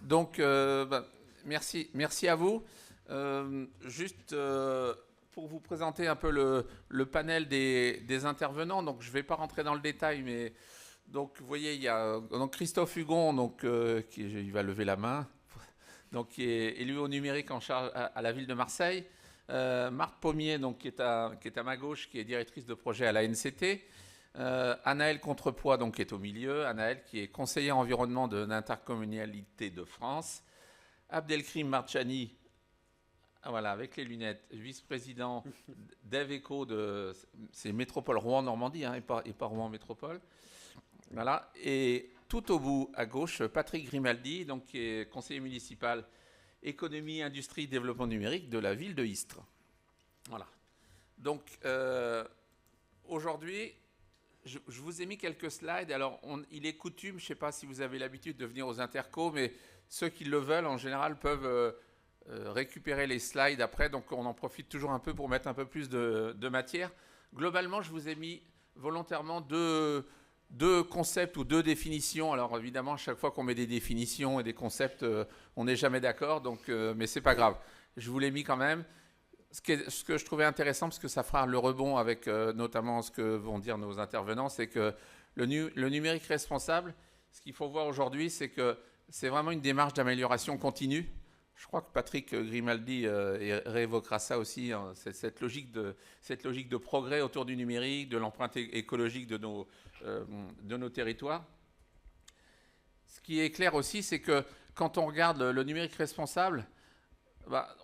Donc, merci à vous. Juste pour vous présenter un peu le panel des intervenants. Donc, je ne vais pas rentrer dans le détail, mais donc, vous voyez, il y a donc Christophe Hugon, donc, il va lever la main, donc, qui est élu au numérique en charge à la ville de Marseille. Marthe Pommier, donc, qui est à ma gauche, qui est directrice de projet à la NCT. Anaël Contrepoix, donc, qui est au milieu. Anaël, qui est conseiller environnement de l'intercommunalité de France. Abdelkrim Marchani, voilà, avec les lunettes, vice-président d'Aveco, c'est Métropole Rouen-Normandie, hein, et pas Rouen Métropole. Voilà. Et tout au bout, à gauche, Patrick Grimaldi, donc, qui est conseiller municipal économie, industrie, développement numérique de la ville de Istres. Voilà. Donc, aujourd'hui, je vous ai mis quelques slides. Alors, il est coutume, je ne sais pas si vous avez l'habitude de venir aux intercos, mais ceux qui le veulent, en général, peuvent récupérer les slides après. Donc, on en profite toujours un peu pour mettre un peu plus de matière. Globalement, je vous ai mis volontairement deux concepts ou deux définitions. Alors, évidemment, chaque fois qu'on met des définitions et des concepts, on n'est jamais d'accord, mais ce n'est pas grave. Je vous l'ai mis quand même. Ce que je trouvais intéressant, parce que ça fera le rebond avec notamment ce que vont dire nos intervenants, c'est que le numérique responsable, ce qu'il faut voir aujourd'hui, c'est que c'est vraiment une démarche d'amélioration continue. Je crois que Patrick Grimaldi réévoquera ça aussi, hein, cette logique de progrès autour du numérique, de l'empreinte écologique de nos territoires. Ce qui est clair aussi, c'est que quand on regarde le numérique responsable,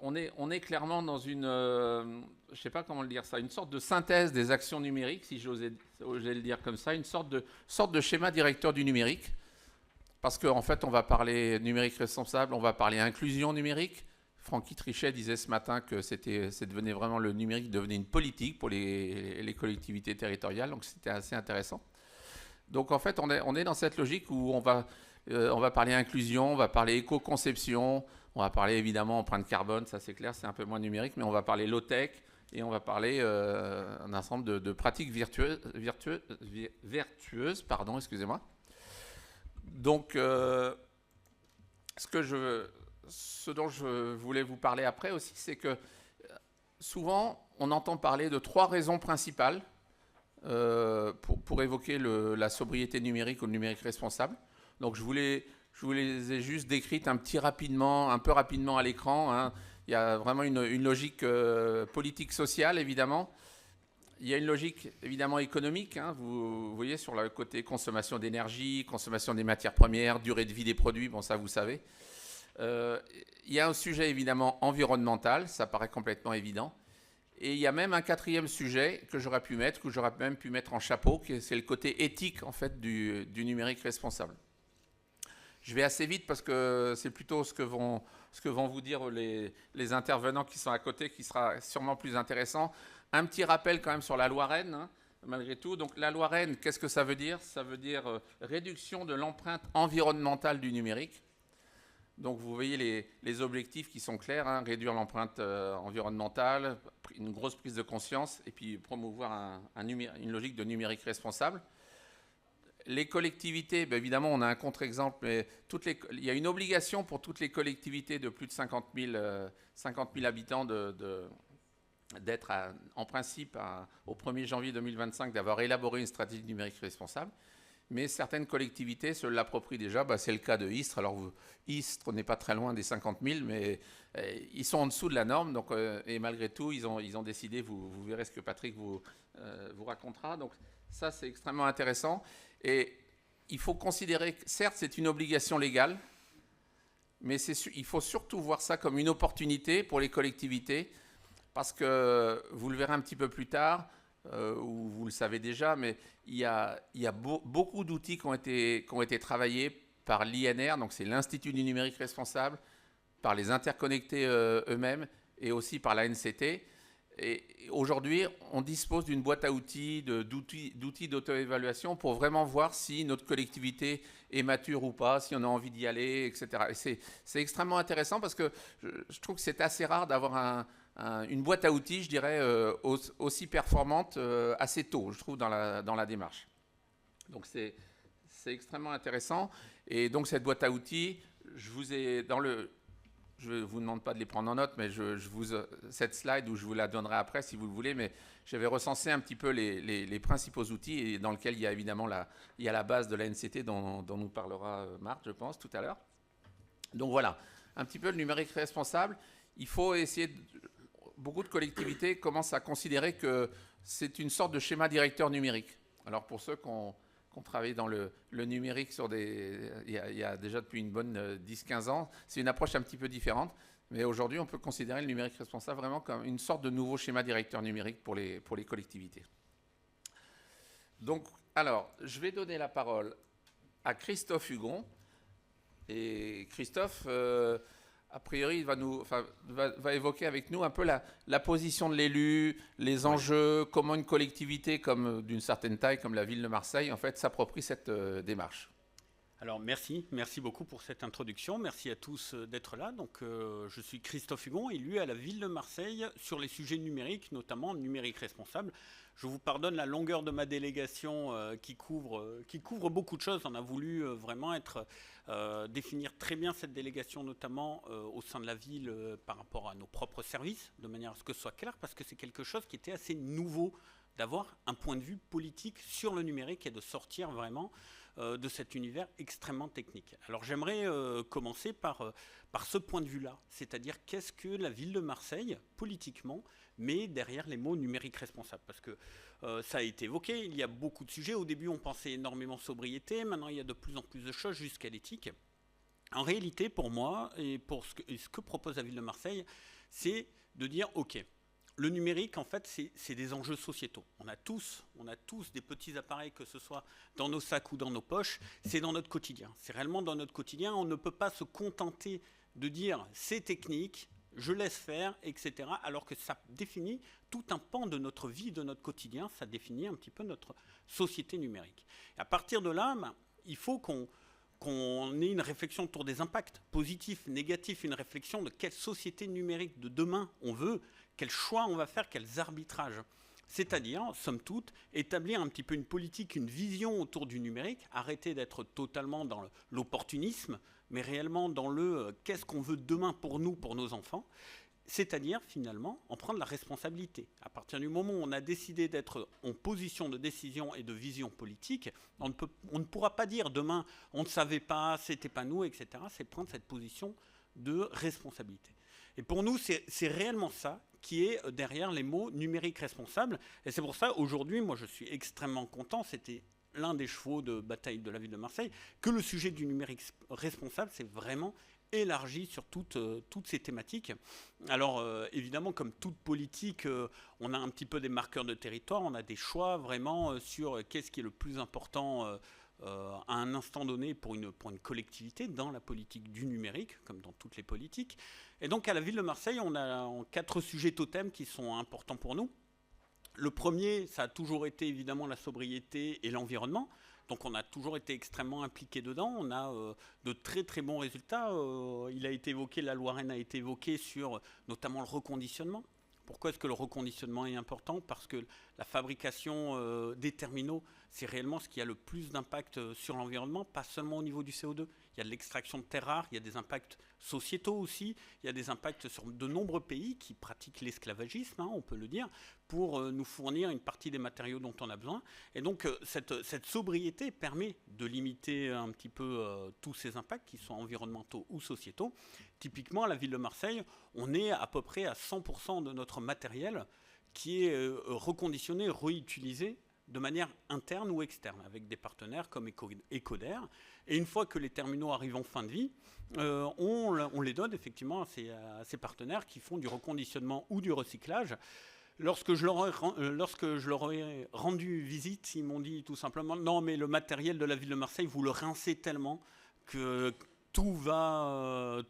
on est clairement dans une, je ne sais pas comment le dire ça, une sorte de synthèse des actions numériques, si j'osais le dire comme ça, une sorte de schéma directeur du numérique. Parce qu'en fait, on va parler numérique responsable, on va parler inclusion numérique. Francky Trichet disait ce matin que le numérique devenait une politique pour les collectivités territoriales, donc c'était assez intéressant. Donc en fait, on est dans cette logique où on va parler inclusion, on va parler éco-conception, on va parler évidemment empreinte carbone, ça c'est clair, c'est un peu moins numérique, mais on va parler low-tech et on va parler un ensemble de pratiques vertueuses, pardon, excusez-moi. Donc, ce dont je voulais vous parler après aussi, c'est que souvent, on entend parler de trois raisons principales pour évoquer la sobriété numérique ou le numérique responsable. Donc, je vous les ai juste décrites un peu rapidement à l'écran, hein. Il y a vraiment une logique politique-sociale, évidemment. Il y a une logique évidemment économique, hein, vous voyez sur le côté consommation d'énergie, consommation des matières premières, durée de vie des produits, bon ça vous savez. Il y a un sujet évidemment environnemental, ça paraît complètement évident. Et il y a même un quatrième sujet que j'aurais même pu mettre en chapeau, c'est le côté éthique en fait du numérique responsable. Je vais assez vite parce que c'est plutôt ce que vont vous dire les intervenants qui sont à côté qui sera sûrement plus intéressant. Un petit rappel quand même sur la loi Rennes, hein, malgré tout. Donc la loi Rennes, qu'est-ce que ça veut dire? Ça veut dire réduction de l'empreinte environnementale du numérique. Donc vous voyez les objectifs qui sont clairs, hein, réduire l'empreinte environnementale, une grosse prise de conscience et puis promouvoir une logique de numérique responsable. Les collectivités, ben évidemment, on a un contre-exemple, mais il y a une obligation pour toutes les collectivités de plus de 50 000 habitants d'être en principe au 1er janvier 2025 d'avoir élaboré une stratégie numérique responsable. Mais certaines collectivités se l'approprient déjà. C'est le cas de Istres. Alors Istres n'est pas très loin des 50 000, mais ils sont en dessous de la norme. Donc, et malgré tout, ils ont décidé, vous verrez ce que Patrick vous racontera. Donc ça, c'est extrêmement intéressant. Et il faut considérer que certes, c'est une obligation légale, mais il faut surtout voir ça comme une opportunité pour les collectivités. Parce que vous le verrez un petit peu plus tard, ou vous le savez déjà, mais il y a beaucoup d'outils qui ont été travaillés par l'INR, donc c'est l'Institut du numérique responsable, par les interconnectés eux-mêmes et aussi par la NCT. Et aujourd'hui, on dispose d'une boîte à outils, d'outils d'auto-évaluation pour vraiment voir si notre collectivité est mature ou pas, si on a envie d'y aller, etc. Et c'est extrêmement intéressant parce que je trouve que c'est assez rare d'avoir une boîte à outils, je dirais, aussi performante assez tôt, je trouve, dans la démarche. Donc c'est extrêmement intéressant. Et donc cette boîte à outils, je vous ai dans le. Je ne vous demande pas de les prendre en note, mais cette slide, où je vous la donnerai après si vous le voulez, mais j'avais recensé un petit peu les principaux outils, et dans lequel il y a évidemment il y a la base de la NCT dont nous parlera Marc, je pense, tout à l'heure. Donc voilà, un petit peu le numérique responsable. Il faut essayer, beaucoup de collectivités commencent à considérer que c'est une sorte de schéma directeur numérique. Alors pour ceux qui ont travaillé dans le numérique il y a déjà depuis une bonne 10-15 ans, c'est une approche un petit peu différente. Mais aujourd'hui, on peut considérer le numérique responsable vraiment comme une sorte de nouveau schéma directeur numérique pour les collectivités. Donc, alors, je vais donner la parole à Christophe Hugon. Et Christophe, a priori, il va évoquer avec nous un peu la position de l'élu, les enjeux, comment une collectivité d'une certaine taille, comme la ville de Marseille, en fait, s'approprie cette démarche. Alors merci beaucoup pour cette introduction. Merci à tous d'être là. Donc je suis Christophe Hugon, élu à la ville de Marseille sur les sujets numériques, notamment numérique responsable. Je vous pardonne la longueur de ma délégation qui couvre beaucoup de choses. On a voulu vraiment définir très bien cette délégation, notamment au sein de la ville par rapport à nos propres services, de manière à ce que ce soit clair, parce que c'est quelque chose qui était assez nouveau d'avoir un point de vue politique sur le numérique et de sortir vraiment de cet univers extrêmement technique. Alors j'aimerais commencer par ce point de vue-là, c'est-à-dire qu'est-ce que la ville de Marseille, politiquement, met derrière les mots numérique responsable. Parce que ça a été évoqué, il y a beaucoup de sujets. Au début, on pensait énormément sobriété, maintenant il y a de plus en plus de choses jusqu'à l'éthique. En réalité, pour moi, et pour ce que propose la ville de Marseille, c'est de dire, ok, le numérique, en fait, c'est des enjeux sociétaux. On a tous des petits appareils, que ce soit dans nos sacs ou dans nos poches. C'est dans notre quotidien. C'est réellement dans notre quotidien. On ne peut pas se contenter de dire c'est technique, je laisse faire, etc. Alors que ça définit tout un pan de notre vie, de notre quotidien. Ça définit un petit peu notre société numérique. Et à partir de là, il faut qu'on ait une réflexion autour des impacts positifs, négatifs, une réflexion de quelle société numérique de demain on veut, quels choix on va faire, quels arbitrages. C'est-à-dire, somme toute, établir un petit peu une politique, une vision autour du numérique, arrêter d'être totalement dans l'opportunisme, mais réellement dans qu'est-ce qu'on veut demain pour nous, pour nos enfants. C'est-à-dire, finalement, en prendre la responsabilité. À partir du moment où on a décidé d'être en position de décision et de vision politique, on ne pourra pas dire demain, on ne savait pas, c'était pas nous, etc. C'est prendre cette position de responsabilité. Et pour nous, c'est réellement ça qui est derrière les mots numérique responsable. Et c'est pour ça, aujourd'hui, moi, je suis extrêmement content. C'était l'un des chevaux de bataille de la ville de Marseille, que le sujet du numérique responsable s'est vraiment élargi sur toutes ces thématiques. Alors, évidemment, comme toute politique, on a un petit peu des marqueurs de territoire, on a des choix vraiment sur qu'est-ce qui est le plus important à un instant donné pour une collectivité dans la politique du numérique, comme dans toutes les politiques. Et donc, à la ville de Marseille, on a 4 sujets totems qui sont importants pour nous. Le premier, ça a toujours été évidemment la sobriété et l'environnement. Donc on a toujours été extrêmement impliqués dedans. On a de très très bons résultats. Il a été évoqué, la loi Rennes a été évoquée sur notamment le reconditionnement. Pourquoi est-ce que le reconditionnement est important? Parce que la fabrication des terminaux, c'est réellement ce qui a le plus d'impact sur l'environnement, pas seulement au niveau du CO2. Il y a de l'extraction de terres rares, il y a des impacts sociétaux aussi, il y a des impacts sur de nombreux pays qui pratiquent l'esclavagisme, on peut le dire, pour nous fournir une partie des matériaux dont on a besoin. Et donc cette sobriété permet de limiter un petit peu tous ces impacts qui sont environnementaux ou sociétaux. Typiquement, à la ville de Marseille, on est à peu près à 100% de notre matériel qui est reconditionné, réutilisé de manière interne ou externe, avec des partenaires comme Ecoder. Et une fois que les terminaux arrivent en fin de vie, on les donne effectivement à ces partenaires qui font du reconditionnement ou du recyclage. Lorsque je leur ai rendu visite, ils m'ont dit tout simplement « Non, mais le matériel de la ville de Marseille, vous le rincez tellement que tout va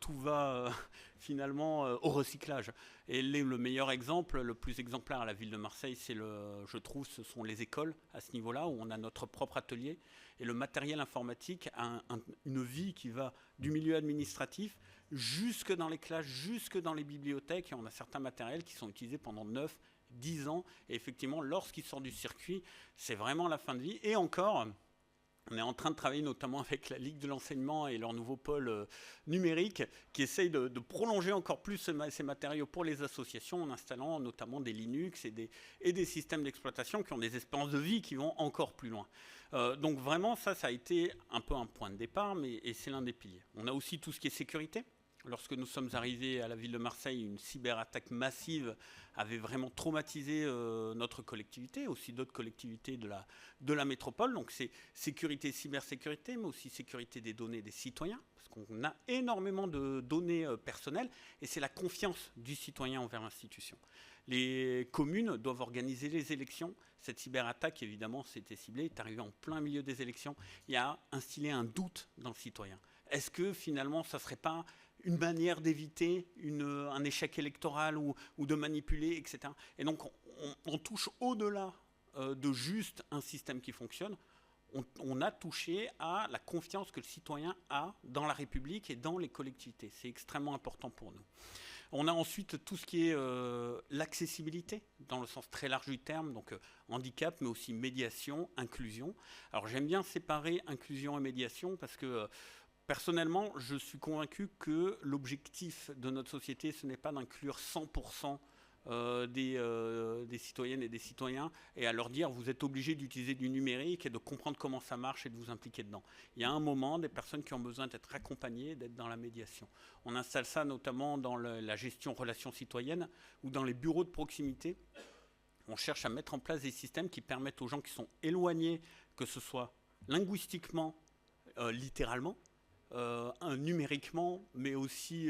finalement au recyclage. » Et le meilleur exemple, le plus exemplaire à la ville de Marseille, je trouve, ce sont les écoles à ce niveau-là, où on a notre propre atelier. Et le matériel informatique a une vie qui va du milieu administratif jusque dans les classes, jusque dans les bibliothèques. Et on a certains matériels qui sont utilisés pendant 9, 10 ans. Et effectivement, lorsqu'ils sortent du circuit, c'est vraiment la fin de vie. Et encore, On est en train de travailler notamment avec la Ligue de l'enseignement et leur nouveau pôle numérique qui essaye de prolonger encore plus ces matériaux pour les associations en installant notamment des Linux et des systèmes d'exploitation qui ont des espérances de vie qui vont encore plus loin. Donc vraiment, ça a été un peu un point de départ, et c'est l'un des piliers. On a aussi tout ce qui est sécurité. Lorsque nous sommes arrivés à la ville de Marseille, une cyberattaque massive avait vraiment traumatisé notre collectivité, aussi d'autres collectivités de la métropole. Donc c'est sécurité, cybersécurité, mais aussi sécurité des données des citoyens, parce qu'on a énormément de données personnelles, et c'est la confiance du citoyen envers l'institution. Les communes doivent organiser les élections. Cette cyberattaque, évidemment, c'était ciblé, est arrivée en plein milieu des élections. Il y a instillé un doute dans le citoyen. Est-ce que finalement, ça ne serait pas une manière d'éviter un échec électoral ou de manipuler, etc. Et donc, on touche au-delà de juste un système qui fonctionne. On a touché à la confiance que le citoyen a dans la République et dans les collectivités. C'est extrêmement important pour nous. On a ensuite tout ce qui est l'accessibilité, dans le sens très large du terme, donc handicap, mais aussi médiation, inclusion. Alors j'aime bien séparer inclusion et médiation parce que personnellement, je suis convaincu que l'objectif de notre société, ce n'est pas d'inclure 100% des citoyennes et des citoyens et à leur dire vous êtes obligés d'utiliser du numérique et de comprendre comment ça marche et de vous impliquer dedans. Il y a un moment des personnes qui ont besoin d'être accompagnées, d'être dans la médiation. On installe ça notamment dans la gestion relations citoyennes ou dans les bureaux de proximité. On cherche à mettre en place des systèmes qui permettent aux gens qui sont éloignés, que ce soit linguistiquement, littéralement, numériquement, mais aussi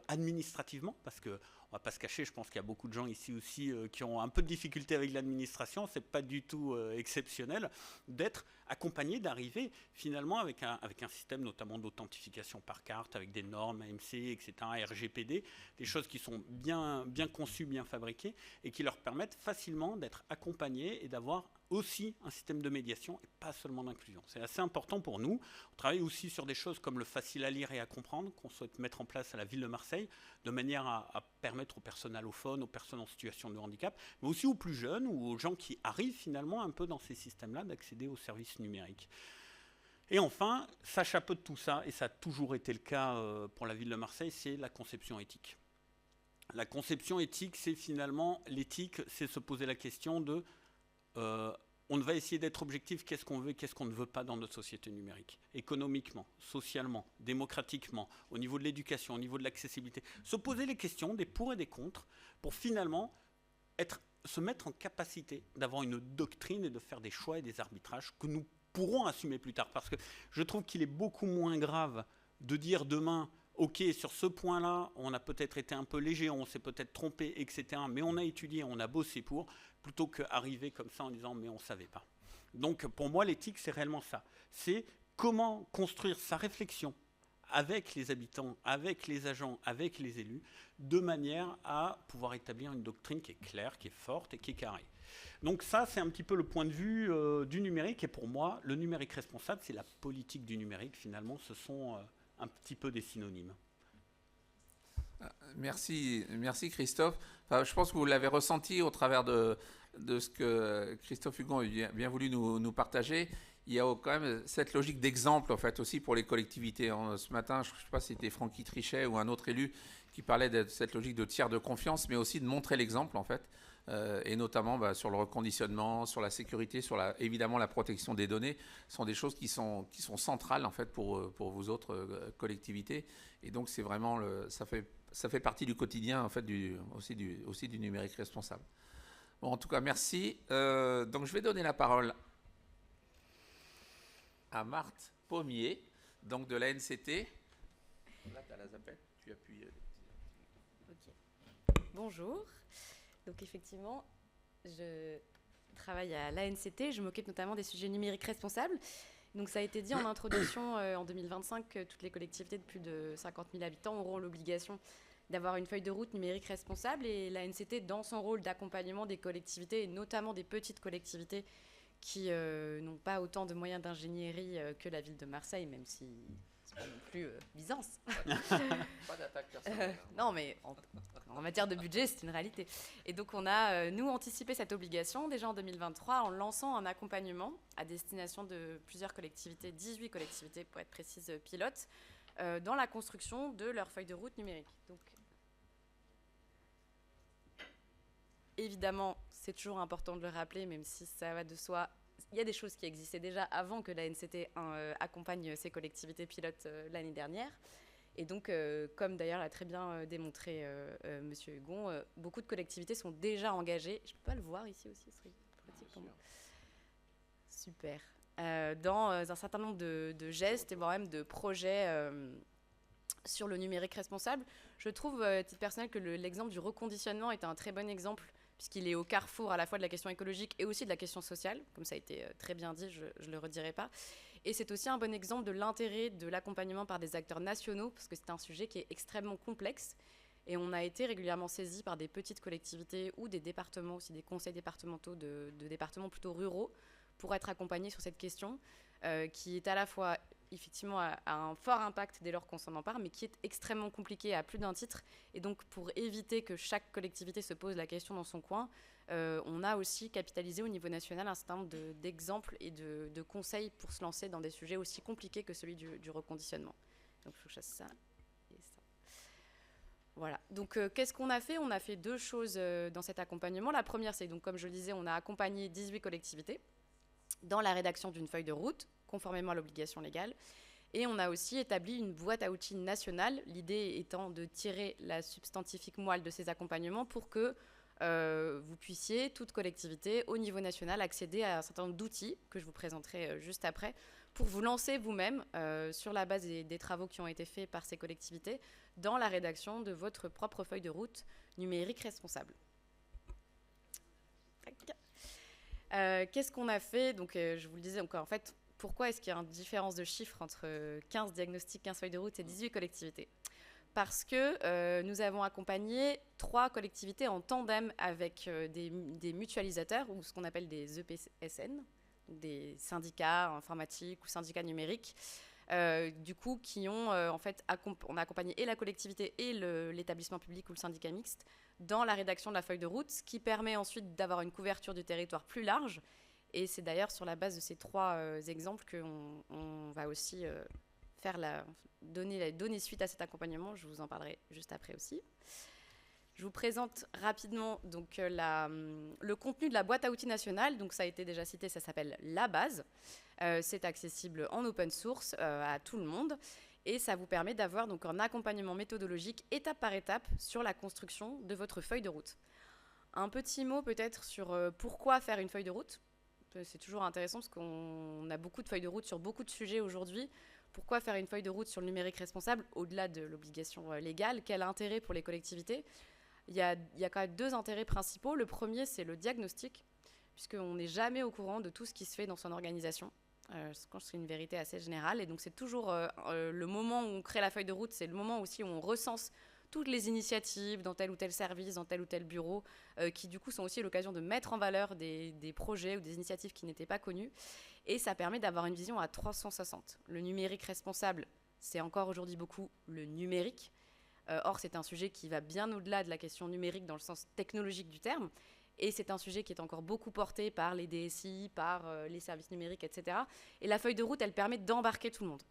administrativement, parce que on va pas se cacher, je pense qu'il y a beaucoup de gens ici aussi qui ont un peu de difficulté avec l'administration, c'est pas du tout exceptionnel, d'être accompagné, d'arriver finalement avec un système notamment d'authentification par carte, avec des normes AMC, etc., RGPD, des choses qui sont bien conçues, bien fabriquées, et qui leur permettent facilement d'être accompagnés et d'avoir aussi un système de médiation et pas seulement d'inclusion. C'est assez important pour nous. On travaille aussi sur des choses comme le facile à lire et à comprendre qu'on souhaite mettre en place à la ville de Marseille de manière à permettre aux personnes allophones, aux personnes en situation de handicap, mais aussi aux plus jeunes ou aux gens qui arrivent finalement un peu dans ces systèmes-là d'accéder aux services numériques. Et enfin, ça chapeaute tout ça, et ça a toujours été le cas pour la ville de Marseille, c'est la conception éthique. La conception éthique, c'est finalement, l'éthique, c'est se poser la question de on va essayer d'être objectif, qu'est-ce qu'on veut et qu'est-ce qu'on ne veut pas dans notre société numérique, économiquement, socialement, démocratiquement, au niveau de l'éducation, au niveau de l'accessibilité. Se poser les questions des pour et des contre pour finalement se mettre en capacité d'avoir une doctrine et de faire des choix et des arbitrages que nous pourrons assumer plus tard. Parce que je trouve qu'il est beaucoup moins grave de dire demain ok, sur ce point-là, on a peut-être été un peu léger, on s'est peut-être trompé, etc. Mais on a étudié, on a bossé pour, plutôt qu'arriver comme ça en disant mais on ne savait pas. Donc pour moi, l'éthique, c'est réellement ça. C'est comment construire sa réflexion avec les habitants, avec les agents, avec les élus, de manière à pouvoir établir une doctrine qui est claire, qui est forte et qui est carrée. Donc ça, c'est un petit peu le point de vue du numérique. Et pour moi, le numérique responsable, c'est la politique du numérique. Finalement, ce sont un petit peu des synonymes. Merci Christophe. Enfin, je pense que vous l'avez ressenti au travers de ce que Christophe Hugon a bien voulu nous partager. Il y a quand même cette logique d'exemple en fait aussi pour les collectivités. Ce matin, je ne sais pas si c'était Francky Trichet ou un autre élu qui parlait de cette logique de tiers de confiance, mais aussi de montrer l'exemple en fait, et notamment sur le reconditionnement, sur la sécurité, sur évidemment la protection des données, sont des choses qui sont centrales en fait pour vous autres collectivités. Et donc c'est vraiment ça fait partie du quotidien en fait aussi du numérique responsable. Bon, en tout cas, merci. Donc je vais donner la parole à Marthe Pommier, donc de l'ANCT. Là, tu as la zapette, tu appuies. Ok. Bonjour. Donc effectivement, je travaille à l'ANCT, je m'occupe notamment des sujets numériques responsables. Donc ça a été dit en introduction, en 2025, que toutes les collectivités de plus de 50 000 habitants auront l'obligation d'avoir une feuille de route numérique responsable. Et l'ANCT, dans son rôle d'accompagnement des collectivités, et notamment des petites collectivités qui n'ont pas autant de moyens d'ingénierie que la ville de Marseille, même si c'est pas non plus Byzance. Pas d'attaque personnelle. Non, mais en matière de budget, c'est une réalité. Et donc, on a, nous, anticipé cette obligation déjà en 2023 en lançant un accompagnement à destination de plusieurs collectivités, 18 collectivités pour être précise, pilotes, dans la construction de leur feuille de route numérique. Donc, évidemment, c'est toujours important de le rappeler, même si ça va de soi. Il y a des choses qui existaient déjà avant que la NCT accompagne ces collectivités pilotes l'année dernière. Et donc, comme d'ailleurs l'a très bien démontré Monsieur Hugon, beaucoup de collectivités sont déjà engagées. Je ne peux pas le voir ici aussi, ce serait pratique pour moi. Super. Dans un certain nombre de gestes et voire même de projets sur le numérique responsable. Je trouve, à titre personnel, que l'exemple du reconditionnement est un très bon exemple, puisqu'il est au carrefour à la fois de la question écologique et aussi de la question sociale. Comme ça a été très bien dit, je ne le redirai pas. Et c'est aussi un bon exemple de l'intérêt de l'accompagnement par des acteurs nationaux, parce que c'est un sujet qui est extrêmement complexe. Et on a été régulièrement saisi par des petites collectivités ou des départements, aussi des conseils départementaux de départements plutôt ruraux, pour être accompagnés sur cette question, qui est à la fois, effectivement, a un fort impact dès lors qu'on s'en empare, mais qui est extrêmement compliqué à plus d'un titre. Et donc, pour éviter que chaque collectivité se pose la question dans son coin, on a aussi capitalisé au niveau national un certain nombre d'exemples et de conseils pour se lancer dans des sujets aussi compliqués que celui du reconditionnement. Donc, je chasse ça et ça. Voilà. Donc, qu'est-ce qu'on a fait? On a fait deux choses dans cet accompagnement. La première, c'est donc, comme je le disais, on a accompagné 18 collectivités dans la rédaction d'une feuille de route, conformément à l'obligation légale. Et on a aussi établi une boîte à outils nationale, l'idée étant de tirer la substantifique moelle de ces accompagnements pour que vous puissiez, toute collectivité, au niveau national, accéder à un certain nombre d'outils que je vous présenterai juste après, pour vous lancer vous-même, sur la base des travaux qui ont été faits par ces collectivités, dans la rédaction de votre propre feuille de route numérique responsable. Qu'est-ce qu'on a fait? Donc, je vous le disais encore, en fait, pourquoi est-ce qu'il y a une différence de chiffre entre 15 diagnostics, 15 feuilles de route et 18 collectivités? Parce que nous avons accompagné 3 collectivités en tandem avec des mutualisateurs, ou ce qu'on appelle des EPSN, des syndicats informatiques ou syndicats numériques, du coup, qui ont, en fait, on a accompagné et la collectivité et l'établissement public ou le syndicat mixte dans la rédaction de la feuille de route, ce qui permet ensuite d'avoir une couverture du territoire plus large. Et c'est d'ailleurs sur la base de ces 3 exemples qu'on va aussi donner suite à cet accompagnement. Je vous en parlerai juste après aussi. Je vous présente rapidement donc, le contenu de la boîte à outils nationale. Donc, ça a été déjà cité, ça s'appelle La Base. C'est accessible en open source à tout le monde. Et ça vous permet d'avoir donc un accompagnement méthodologique étape par étape sur la construction de votre feuille de route. Un petit mot peut-être sur pourquoi faire une feuille de route. C'est toujours intéressant parce qu'on a beaucoup de feuilles de route sur beaucoup de sujets aujourd'hui. Pourquoi faire une feuille de route sur le numérique responsable au-delà de l'obligation légale? Quel intérêt pour les collectivités? Il y a quand même 2 intérêts principaux. Le premier, c'est le diagnostic, puisqu'on n'est jamais au courant de tout ce qui se fait dans son organisation. Je pense que c'est une vérité assez générale. Et donc, c'est toujours le moment où on crée la feuille de route, c'est le moment aussi où on recense toutes les initiatives dans tel ou tel service, dans tel ou tel bureau, qui du coup sont aussi l'occasion de mettre en valeur des projets ou des initiatives qui n'étaient pas connues. Et ça permet d'avoir une vision à 360. Le numérique responsable, c'est encore aujourd'hui beaucoup le numérique. Or, c'est un sujet qui va bien au-delà de la question numérique dans le sens technologique du terme. Et c'est un sujet qui est encore beaucoup porté par les DSI, par les services numériques, etc. Et la feuille de route, elle permet d'embarquer tout le monde.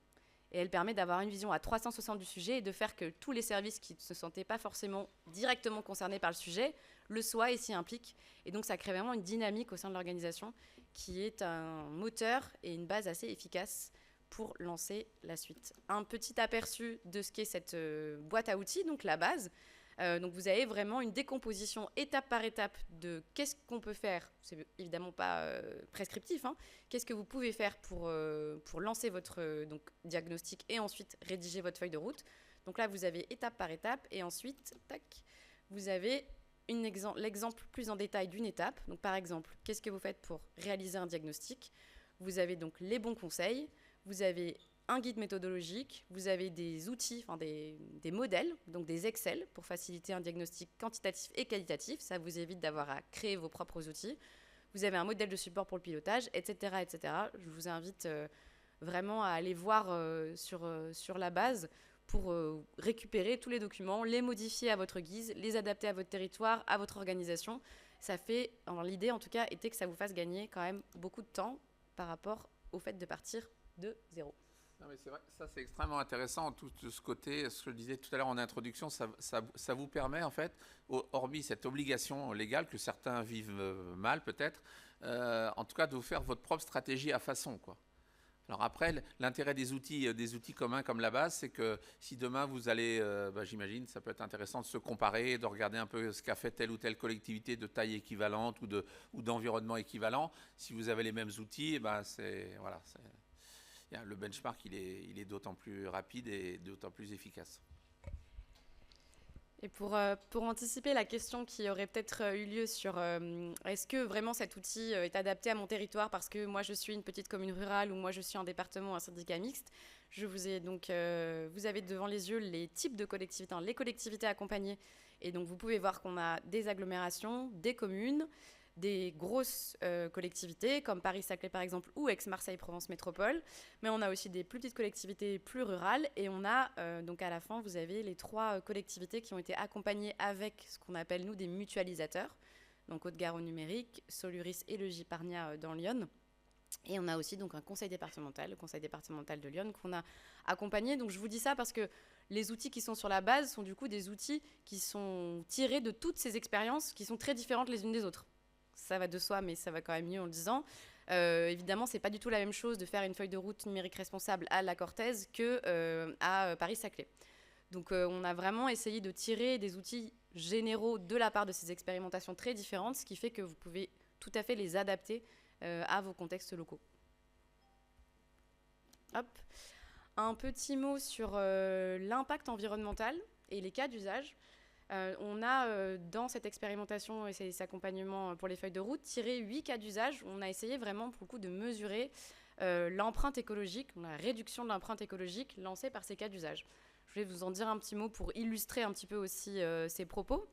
Et elle permet d'avoir une vision à 360 du sujet et de faire que tous les services qui ne se sentaient pas forcément directement concernés par le sujet le soient et s'y impliquent. Et donc, ça crée vraiment une dynamique au sein de l'organisation qui est un moteur et une base assez efficace pour lancer la suite. Un petit aperçu de ce qu'est cette boîte à outils, donc la base. Donc vous avez vraiment une décomposition étape par étape de qu'est-ce qu'on peut faire. C'est évidemment pas prescriptif. Hein. Qu'est-ce que vous pouvez faire pour lancer votre diagnostic et ensuite rédiger votre feuille de route. Donc là, vous avez étape par étape et ensuite, tac, vous avez l'exemple plus en détail d'une étape. Donc par exemple, qu'est-ce que vous faites pour réaliser un diagnostic? Vous avez donc les bons conseils, vous avez un guide méthodologique, vous avez des outils, enfin des modèles, donc des Excel pour faciliter un diagnostic quantitatif et qualitatif. Ça vous évite d'avoir à créer vos propres outils. Vous avez un modèle de support pour le pilotage, etc., etc. Je vous invite vraiment à aller voir sur la base pour récupérer tous les documents, les modifier à votre guise, les adapter à votre territoire, à votre organisation. Alors l'idée en tout cas était que ça vous fasse gagner quand même beaucoup de temps par rapport au fait de partir de zéro. Non, mais c'est vrai, ça c'est extrêmement intéressant, tout de ce côté, ce que je disais tout à l'heure en introduction, ça vous permet en fait, hormis cette obligation légale que certains vivent mal peut-être, en tout cas de vous faire votre propre stratégie à façon, quoi. Alors après, l'intérêt des outils communs comme la base, c'est que si demain vous allez, j'imagine, ça peut être intéressant de se comparer, de regarder un peu ce qu'a fait telle ou telle collectivité de taille équivalente ou d'environnement équivalent. Si vous avez les mêmes outils, le benchmark, il est d'autant plus rapide et d'autant plus efficace. Et pour anticiper la question qui aurait peut-être eu lieu sur est-ce que vraiment cet outil est adapté à mon territoire parce que moi je suis une petite commune rurale ou moi je suis un département, un syndicat mixte, vous avez devant les yeux les types de collectivités, les collectivités accompagnées. Et donc vous pouvez voir qu'on a des agglomérations, des communes, des grosses collectivités comme Paris-Saclay par exemple ou Aix-Marseille-Provence Métropole, mais on a aussi des plus petites collectivités plus rurales et on a donc à la fin vous avez les 3 collectivités qui ont été accompagnées avec ce qu'on appelle nous des mutualisateurs, donc Haute-Garonne numérique, Soluris et le J-Parnia dans Lyon. Et on a aussi donc un conseil départemental, le conseil départemental de Lyon qu'on a accompagné. Donc je vous dis ça parce que les outils qui sont sur la base sont du coup des outils qui sont tirés de toutes ces expériences qui sont très différentes les unes des autres. Ça va de soi, mais ça va quand même mieux en le disant. Évidemment, c'est pas du tout la même chose de faire une feuille de route numérique responsable à La Cortaise que à Paris-Saclay. Donc, on a vraiment essayé de tirer des outils généraux de la part de ces expérimentations très différentes, ce qui fait que vous pouvez tout à fait les adapter à vos contextes locaux. Hop. Un petit mot sur l'impact environnemental et les cas d'usage. On a, dans cette expérimentation et cet accompagnement pour les feuilles de route, tiré 8 cas d'usage. On a essayé vraiment, pour le coup, de mesurer l'empreinte écologique, la réduction de l'empreinte écologique lancée par ces cas d'usage. Je vais vous en dire un petit mot pour illustrer un petit peu aussi ces propos.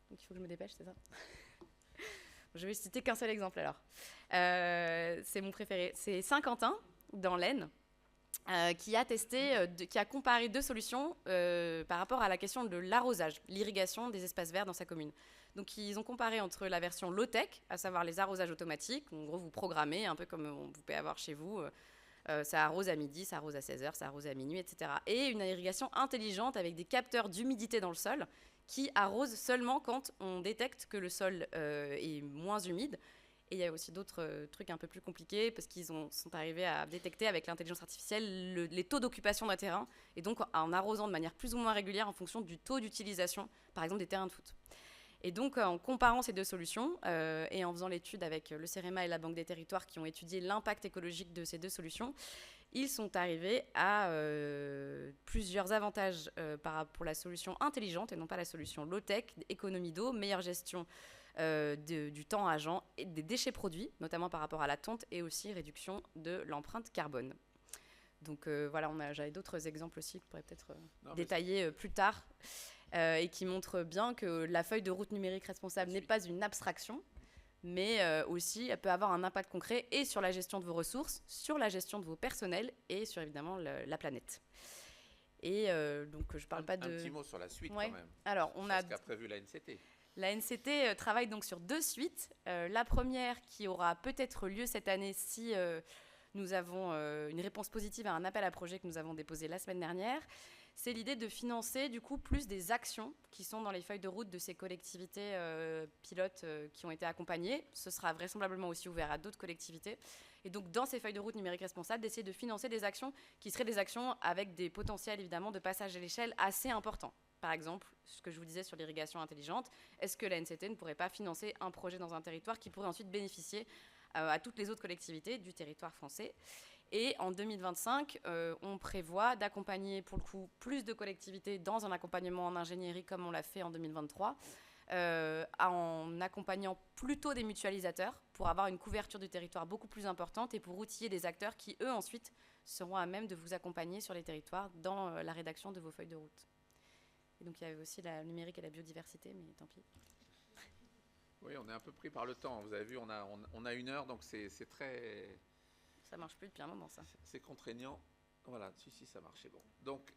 Donc, il faut que je me dépêche, c'est ça ? Je vais citer qu'un seul exemple, alors. C'est mon préféré. C'est Saint-Quentin, dans l'Aisne. Qui a comparé 2 solutions par rapport à la question de l'arrosage, l'irrigation des espaces verts dans sa commune. Donc ils ont comparé entre la version low-tech, à savoir les arrosages automatiques, en gros vous programmez, un peu comme vous pouvez avoir chez vous, ça arrose à midi, ça arrose à 16h, ça arrose à minuit, etc. Et une irrigation intelligente avec des capteurs d'humidité dans le sol qui arrosent seulement quand on détecte que le sol est moins humide. Et il y a aussi d'autres trucs un peu plus compliqués parce qu'ils sont arrivés à détecter avec l'intelligence artificielle les taux d'occupation d'un terrain et donc en arrosant de manière plus ou moins régulière en fonction du taux d'utilisation, par exemple des terrains de foot. Et donc en comparant ces 2 solutions et en faisant l'étude avec le CEREMA et la Banque des Territoires qui ont étudié l'impact écologique de ces 2 solutions, ils sont arrivés à plusieurs avantages pour la solution intelligente et non pas la solution low-tech, économie d'eau, meilleure gestion du temps agent et des déchets produits, notamment par rapport à la tonte et aussi réduction de l'empreinte carbone. Donc voilà, j'avais d'autres exemples aussi que je pourrais peut-être détailler plus tard et qui montrent bien que la feuille de route numérique responsable n'est pas une abstraction, mais aussi elle peut avoir un impact concret et sur la gestion de vos ressources, sur la gestion de vos personnels et sur évidemment la planète. Et donc je parle pas de... Un petit mot sur la suite ouais. Quand même. Alors, on a... ce qu'a prévu la NCT. La NCT travaille donc sur 2 suites. La première qui aura peut-être lieu cette année si nous avons une réponse positive à un appel à projet que nous avons déposé la semaine dernière. C'est l'idée de financer du coup plus des actions qui sont dans les feuilles de route de ces collectivités pilotes qui ont été accompagnées. Ce sera vraisemblablement aussi ouvert à d'autres collectivités. Et donc dans ces feuilles de route numériques responsables, d'essayer de financer des actions qui seraient des actions avec des potentiels évidemment de passage à l'échelle assez importants. Par exemple, ce que je vous disais sur l'irrigation intelligente, est-ce que la NCT ne pourrait pas financer un projet dans un territoire qui pourrait ensuite bénéficier à toutes les autres collectivités du territoire français ? Et en 2025, on prévoit d'accompagner pour le coup plus de collectivités dans un accompagnement en ingénierie comme on l'a fait en 2023, en accompagnant plutôt des mutualisateurs pour avoir une couverture du territoire beaucoup plus importante et pour outiller des acteurs qui, eux, ensuite, seront à même de vous accompagner sur les territoires dans la rédaction de vos feuilles de route. Et donc il y avait aussi la numérique et la biodiversité, mais tant pis. Oui, on est un peu pris par le temps. Vous avez vu, on a 1 heure, donc c'est très... Ça marche plus depuis un moment, ça. C'est contraignant. Voilà, si, ça marche, c'est bon. Donc,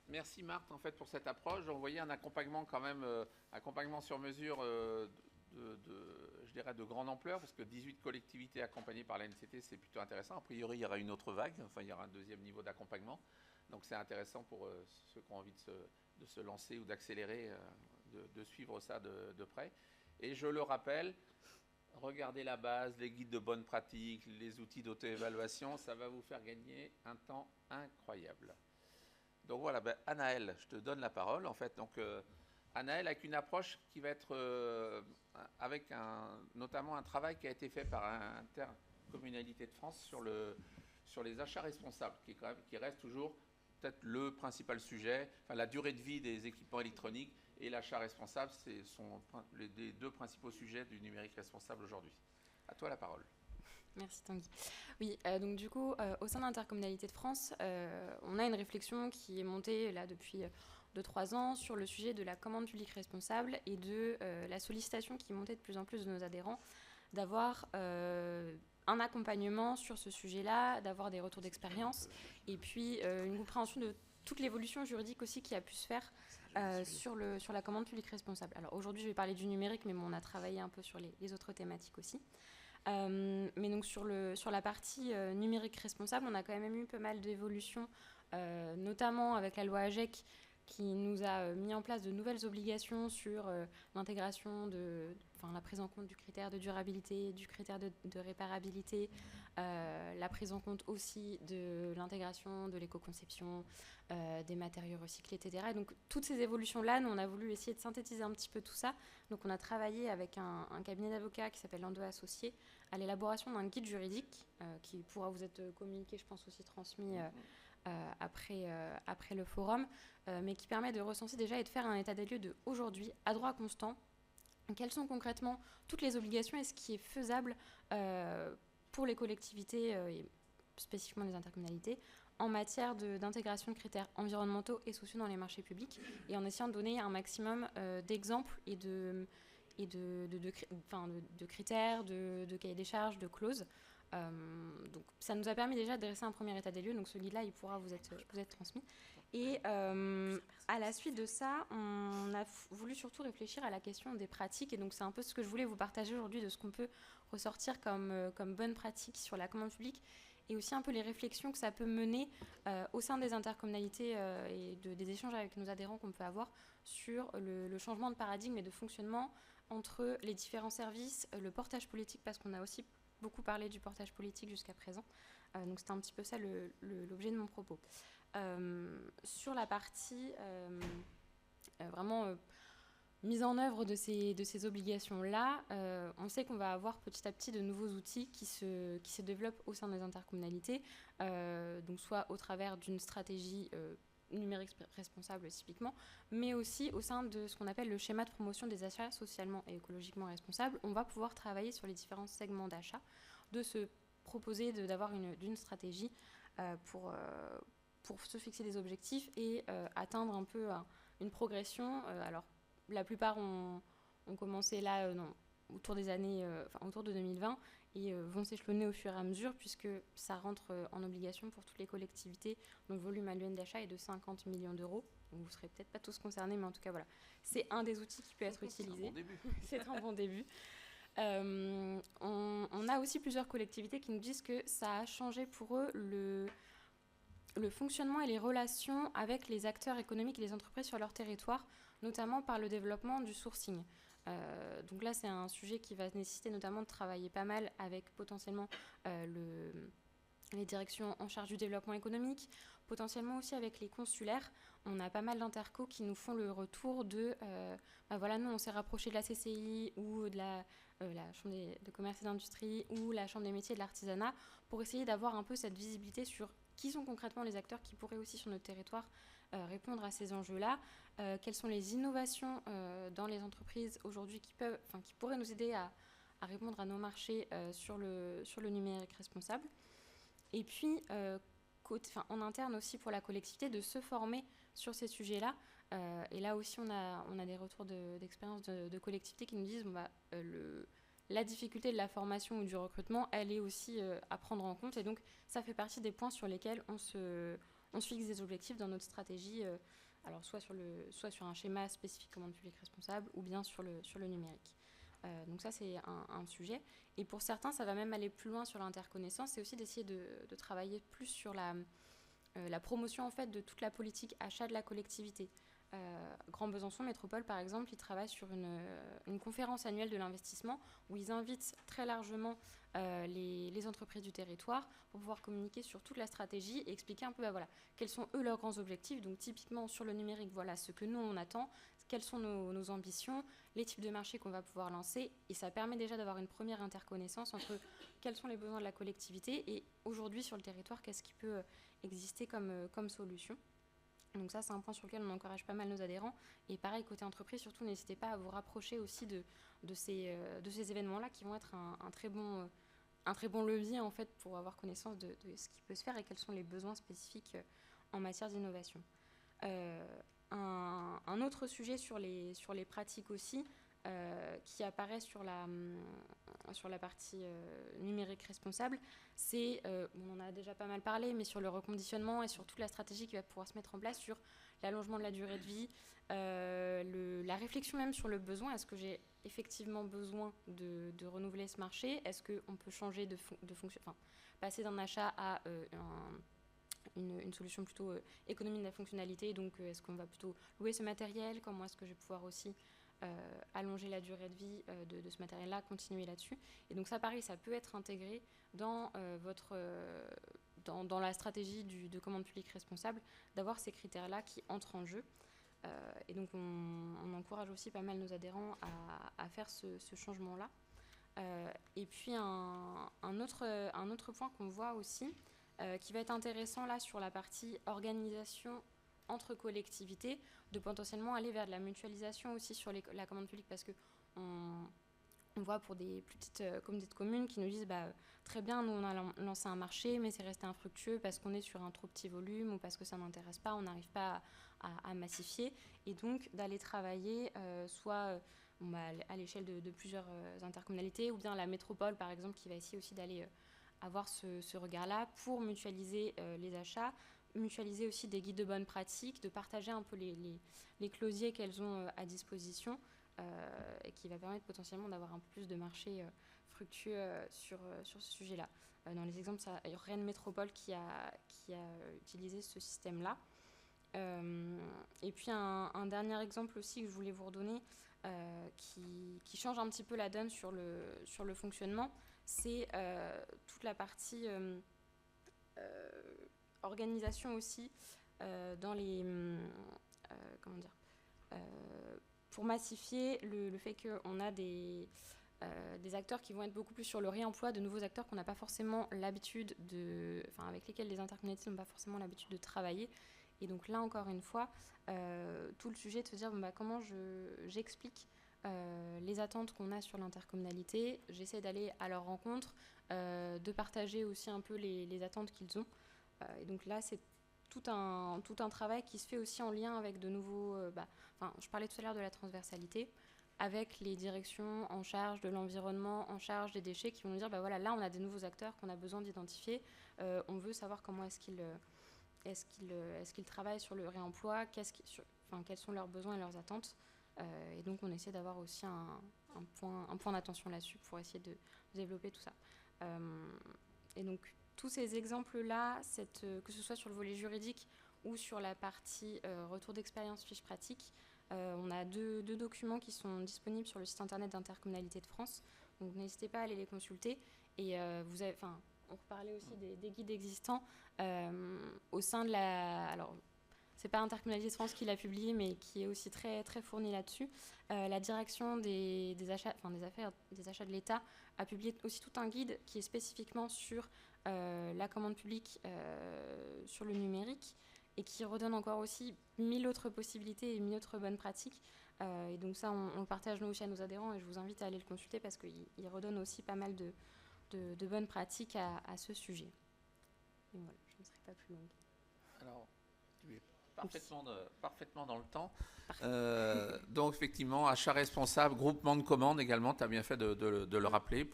merci Marthe, en fait, pour cette approche. Vous voyez un accompagnement quand même, accompagnement sur mesure je dirais, de grande ampleur, parce que 18 collectivités accompagnées par l'ANCT, c'est plutôt intéressant. A priori, il y aura une autre vague, enfin, il y aura un deuxième niveau d'accompagnement. Donc, c'est intéressant pour ceux qui ont envie de se lancer ou d'accélérer, de suivre ça de près. Et je le rappelle, regardez la base, les guides de bonne pratique, les outils d'auto-évaluation, ça va vous faire gagner un temps incroyable. Donc voilà, Anaëlle, je te donne la parole. En fait, donc Anaëlle avec une approche qui va être avec notamment un travail qui a été fait par Intercommunalité de France sur les achats responsables, qui reste toujours peut-être le principal sujet. Enfin, la durée de vie des équipements électroniques et l'achat responsable, ce sont les deux principaux sujets du numérique responsable aujourd'hui. À toi la parole. Merci Tanguy. Oui, donc du coup, au sein de l'Intercommunalité de France, on a une réflexion qui est montée là depuis 2-3 ans sur le sujet de la commande publique responsable et de la sollicitation qui montait de plus en plus de nos adhérents d'avoir un accompagnement sur ce sujet-là, d'avoir des retours d'expérience et puis une compréhension de toute l'évolution juridique aussi qui a pu se faire sur la commande publique responsable. Alors aujourd'hui, je vais parler du numérique, mais bon, on a travaillé un peu sur les autres thématiques aussi. Mais donc sur la partie numérique responsable, on a quand même eu pas mal d'évolutions, notamment avec la loi AGEC qui nous a mis en place de nouvelles obligations sur l'intégration la prise en compte du critère de durabilité, du critère de réparabilité, la prise en compte aussi de l'intégration de l'éco-conception, des matériaux recyclés, etc. Et donc toutes ces évolutions-là, nous on a voulu essayer de synthétiser un petit peu tout ça. Donc on a travaillé avec un cabinet d'avocats qui s'appelle Lando Associés à l'élaboration d'un guide juridique qui pourra vous être communiqué, je pense aussi transmis après le forum, mais qui permet de recenser déjà et de faire un état des lieux de aujourd'hui, à droit constant, quelles sont concrètement toutes les obligations et ce qui est faisable pour les collectivités et spécifiquement les intercommunalités en matière d'intégration de critères environnementaux et sociaux dans les marchés publics et en essayant de donner un maximum d'exemples et de critères, de cahiers des charges, de clauses. Donc ça nous a permis déjà de dresser un premier état des lieux, donc ce guide-là il pourra vous être transmis. Et à la suite de ça, on a voulu surtout réfléchir à la question des pratiques, et donc c'est un peu ce que je voulais vous partager aujourd'hui de ce qu'on peut ressortir comme bonne pratique sur la commande publique, et aussi un peu les réflexions que ça peut mener au sein des intercommunalités et des échanges avec nos adhérents qu'on peut avoir sur le changement de paradigme et de fonctionnement entre les différents services, le portage politique, parce qu'on a aussi beaucoup parlé du portage politique jusqu'à présent. Donc c'était un petit peu ça l'objet de mon propos. Sur la partie vraiment mise en œuvre de ces obligations-là, on sait qu'on va avoir petit à petit de nouveaux outils qui se développent au sein des intercommunalités, donc soit au travers d'une stratégie numérique responsable typiquement, mais aussi au sein de ce qu'on appelle le schéma de promotion des achats socialement et écologiquement responsables. On va pouvoir travailler sur les différents segments d'achat, de se proposer d'avoir une stratégie pour se fixer des objectifs et atteindre un peu une progression. Alors la plupart ont commencé là autour des années, autour de 2020 et vont s'échelonner au fur et à mesure puisque ça rentre en obligation pour toutes les collectivités dont le volume annuel d'achat est de 50 millions d'euros. Donc vous ne serez peut-être pas tous concernés, mais en tout cas voilà, c'est un des outils qui peut être utilisé. C'est un bon début. On a aussi plusieurs collectivités qui nous disent que ça a changé pour eux le fonctionnement et les relations avec les acteurs économiques et les entreprises sur leur territoire, notamment par le développement du sourcing. Donc là, c'est un sujet qui va nécessiter notamment de travailler pas mal avec potentiellement les directions en charge du développement économique, potentiellement aussi avec les consulaires. On a pas mal d'intercos qui nous font le retour de voilà, nous on s'est rapproché de la CCI ou de la Chambre de commerce et d'industrie ou la Chambre des métiers et de l'artisanat pour essayer d'avoir un peu cette visibilité sur qui sont concrètement les acteurs qui pourraient aussi sur notre territoire répondre à ces enjeux-là, quelles sont les innovations dans les entreprises aujourd'hui qui pourraient nous aider à répondre à nos marchés sur le numérique responsable. Et puis, en interne aussi pour la collectivité, de se former sur ces sujets-là. Et là aussi, on a des retours d'expérience de collectivités qui nous disent la difficulté de la formation ou du recrutement, elle est aussi à prendre en compte. Et donc, ça fait partie des points sur lesquels on se fixe des objectifs dans notre stratégie, alors soit sur un schéma spécifique commande publique responsable ou bien sur le numérique. Donc ça, c'est un sujet. Et pour certains, ça va même aller plus loin sur l'interconnaissance. C'est aussi d'essayer de travailler plus sur la promotion en fait, de toute la politique achat de la collectivité. Grand Besançon Métropole, par exemple, ils travaillent sur une conférence annuelle de l'investissement où ils invitent très largement les entreprises du territoire pour pouvoir communiquer sur toute la stratégie et expliquer un peu voilà, quels sont eux leurs grands objectifs. Donc typiquement sur le numérique, voilà ce que nous on attend, quelles sont nos ambitions, les types de marchés qu'on va pouvoir lancer. Et ça permet déjà d'avoir une première interconnaissance entre quels sont les besoins de la collectivité et aujourd'hui sur le territoire, qu'est-ce qui peut exister comme solution. Donc ça, c'est un point sur lequel on encourage pas mal nos adhérents. Et pareil, côté entreprise, surtout, n'hésitez pas à vous rapprocher aussi de ces événements-là qui vont être un très bon levier en fait, pour avoir connaissance de ce qui peut se faire et quels sont les besoins spécifiques en matière d'innovation. Un autre sujet sur les pratiques aussi, qui apparaît sur la partie numérique responsable, c'est, on en a déjà pas mal parlé, mais sur le reconditionnement et sur toute la stratégie qui va pouvoir se mettre en place sur l'allongement de la durée de vie, la réflexion même sur le besoin. Est-ce que j'ai effectivement besoin de renouveler ce marché? Est-ce qu'on peut changer de fonction, enfin, passer d'un achat à une solution plutôt économie de la fonctionnalité? Donc, est-ce qu'on va plutôt louer ce matériel? Comment est-ce que je vais pouvoir aussi allonger la durée de vie de ce matériel-là, continuer là-dessus. Et donc ça, pareil, ça peut être intégré dans dans la stratégie de commande publique responsable, d'avoir ces critères-là qui entrent en jeu. Et donc on encourage aussi pas mal nos adhérents à faire ce changement-là. Et puis un autre point qu'on voit aussi, qui va être intéressant là sur la partie organisation entre collectivités, de potentiellement aller vers de la mutualisation aussi sur la commande publique, parce que on voit pour des plus petites communautés de communes qui nous disent très bien, nous on a lancé un marché mais c'est resté infructueux parce qu'on est sur un trop petit volume ou parce que ça n'intéresse pas, on n'arrive pas à massifier, et donc d'aller travailler soit à l'échelle de plusieurs intercommunalités, ou bien la métropole par exemple qui va essayer aussi d'aller avoir ce regard-là pour mutualiser les achats, mutualiser aussi des guides de bonnes pratiques, de partager un peu les closiers qu'elles ont à disposition, et qui va permettre potentiellement d'avoir un peu plus de marché fructueux sur ce sujet-là. Dans les exemples, il y a Rennes Métropole qui a utilisé ce système-là. Et puis un dernier exemple aussi que je voulais vous redonner, qui change un petit peu la donne sur le fonctionnement, c'est toute la partie organisation aussi dans les pour massifier le fait qu'on a des acteurs qui vont être beaucoup plus sur le réemploi, de nouveaux acteurs qu'on n'a pas forcément l'habitude avec lesquels les intercommunalités n'ont pas forcément l'habitude de travailler. Et donc là encore une fois, tout le sujet de se dire comment j'explique les attentes qu'on a sur l'intercommunalité, j'essaie d'aller à leur rencontre, de partager aussi un peu les attentes qu'ils ont. Et donc là, c'est tout un travail qui se fait aussi en lien avec de nouveaux... je parlais tout à l'heure de la transversalité, avec les directions en charge de l'environnement, en charge des déchets, qui vont nous dire, voilà, là, on a des nouveaux acteurs qu'on a besoin d'identifier. On veut savoir comment est-ce qu'ils travaillent sur le réemploi, quels sont leurs besoins et leurs attentes. Et donc, on essaie d'avoir aussi un point d'attention là-dessus pour essayer de développer tout ça. Et donc, tous ces exemples-là, que ce soit sur le volet juridique ou sur la partie retour d'expérience fiche pratique, on a deux documents qui sont disponibles sur le site internet d'Intercommunalité de France. Donc n'hésitez pas à aller les consulter. Et on reparlait aussi des guides existants au sein de la... Alors, c'est pas Intercommunalité de France qui l'a publié, mais qui est aussi très, très fourni là-dessus. La direction des achats de l'État a publié aussi tout un guide qui est spécifiquement sur la commande publique sur le numérique, et qui redonne encore aussi 1000 autres possibilités et 1000 autres bonnes pratiques. Et donc ça, on le partage nous aussi à nos adhérents, et je vous invite à aller le consulter parce qu'il redonne aussi pas mal de bonnes pratiques à ce sujet. Et voilà, je ne serai pas plus longue. Alors, tu es parfaitement dans le temps. Donc effectivement, achat responsable, groupement de commandes également, tu as bien fait de le rappeler,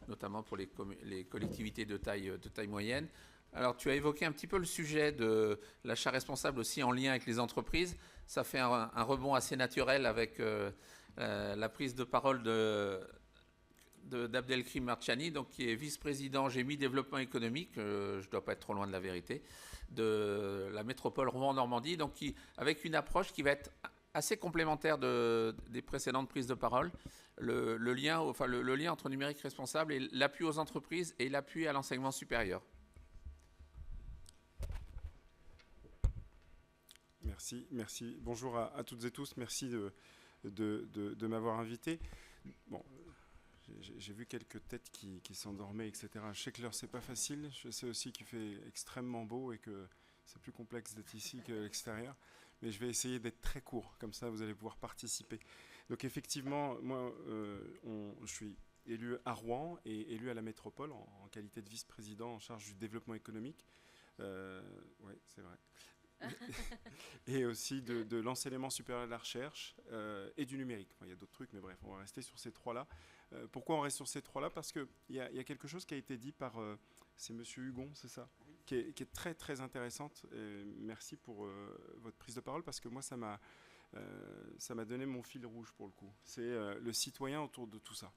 notamment pour les collectivités de taille moyenne. Alors tu as évoqué un petit peu le sujet de l'achat responsable aussi en lien avec les entreprises. Ça fait un rebond assez naturel avec la prise de parole d'Abdelkrim Marchani, donc qui est vice-président GMI Développement économique, je ne dois pas être trop loin de la vérité, de la métropole Rouen-Normandie, donc avec une approche qui va être assez complémentaire des précédentes prises de parole, le lien entre numérique responsable et l'appui aux entreprises et l'appui à l'enseignement supérieur. Merci. Bonjour à toutes et tous, merci de m'avoir invité. Bon, j'ai vu quelques têtes qui s'endormaient, etc. Je sais que l'heure, c'est pas facile. Je sais aussi qu'il fait extrêmement beau et que c'est plus complexe d'être ici qu'à l'extérieur. Mais je vais essayer d'être très court, comme ça vous allez pouvoir participer. Donc effectivement, moi, je suis élu à Rouen et élu à la métropole en qualité de vice-président en charge du développement économique. Oui, c'est vrai. Et aussi de l'enseignement supérieur de la recherche et du numérique. Enfin, il y a d'autres trucs, mais bref, on va rester sur ces trois-là. Pourquoi on reste sur ces trois-là? Parce qu'il y a quelque chose qui a été dit par... c'est Monsieur Hugon, c'est ça, qui est très très intéressante. Merci pour votre prise de parole, parce que moi, ça m'a donné mon fil rouge pour le coup. C'est le citoyen autour de tout ça.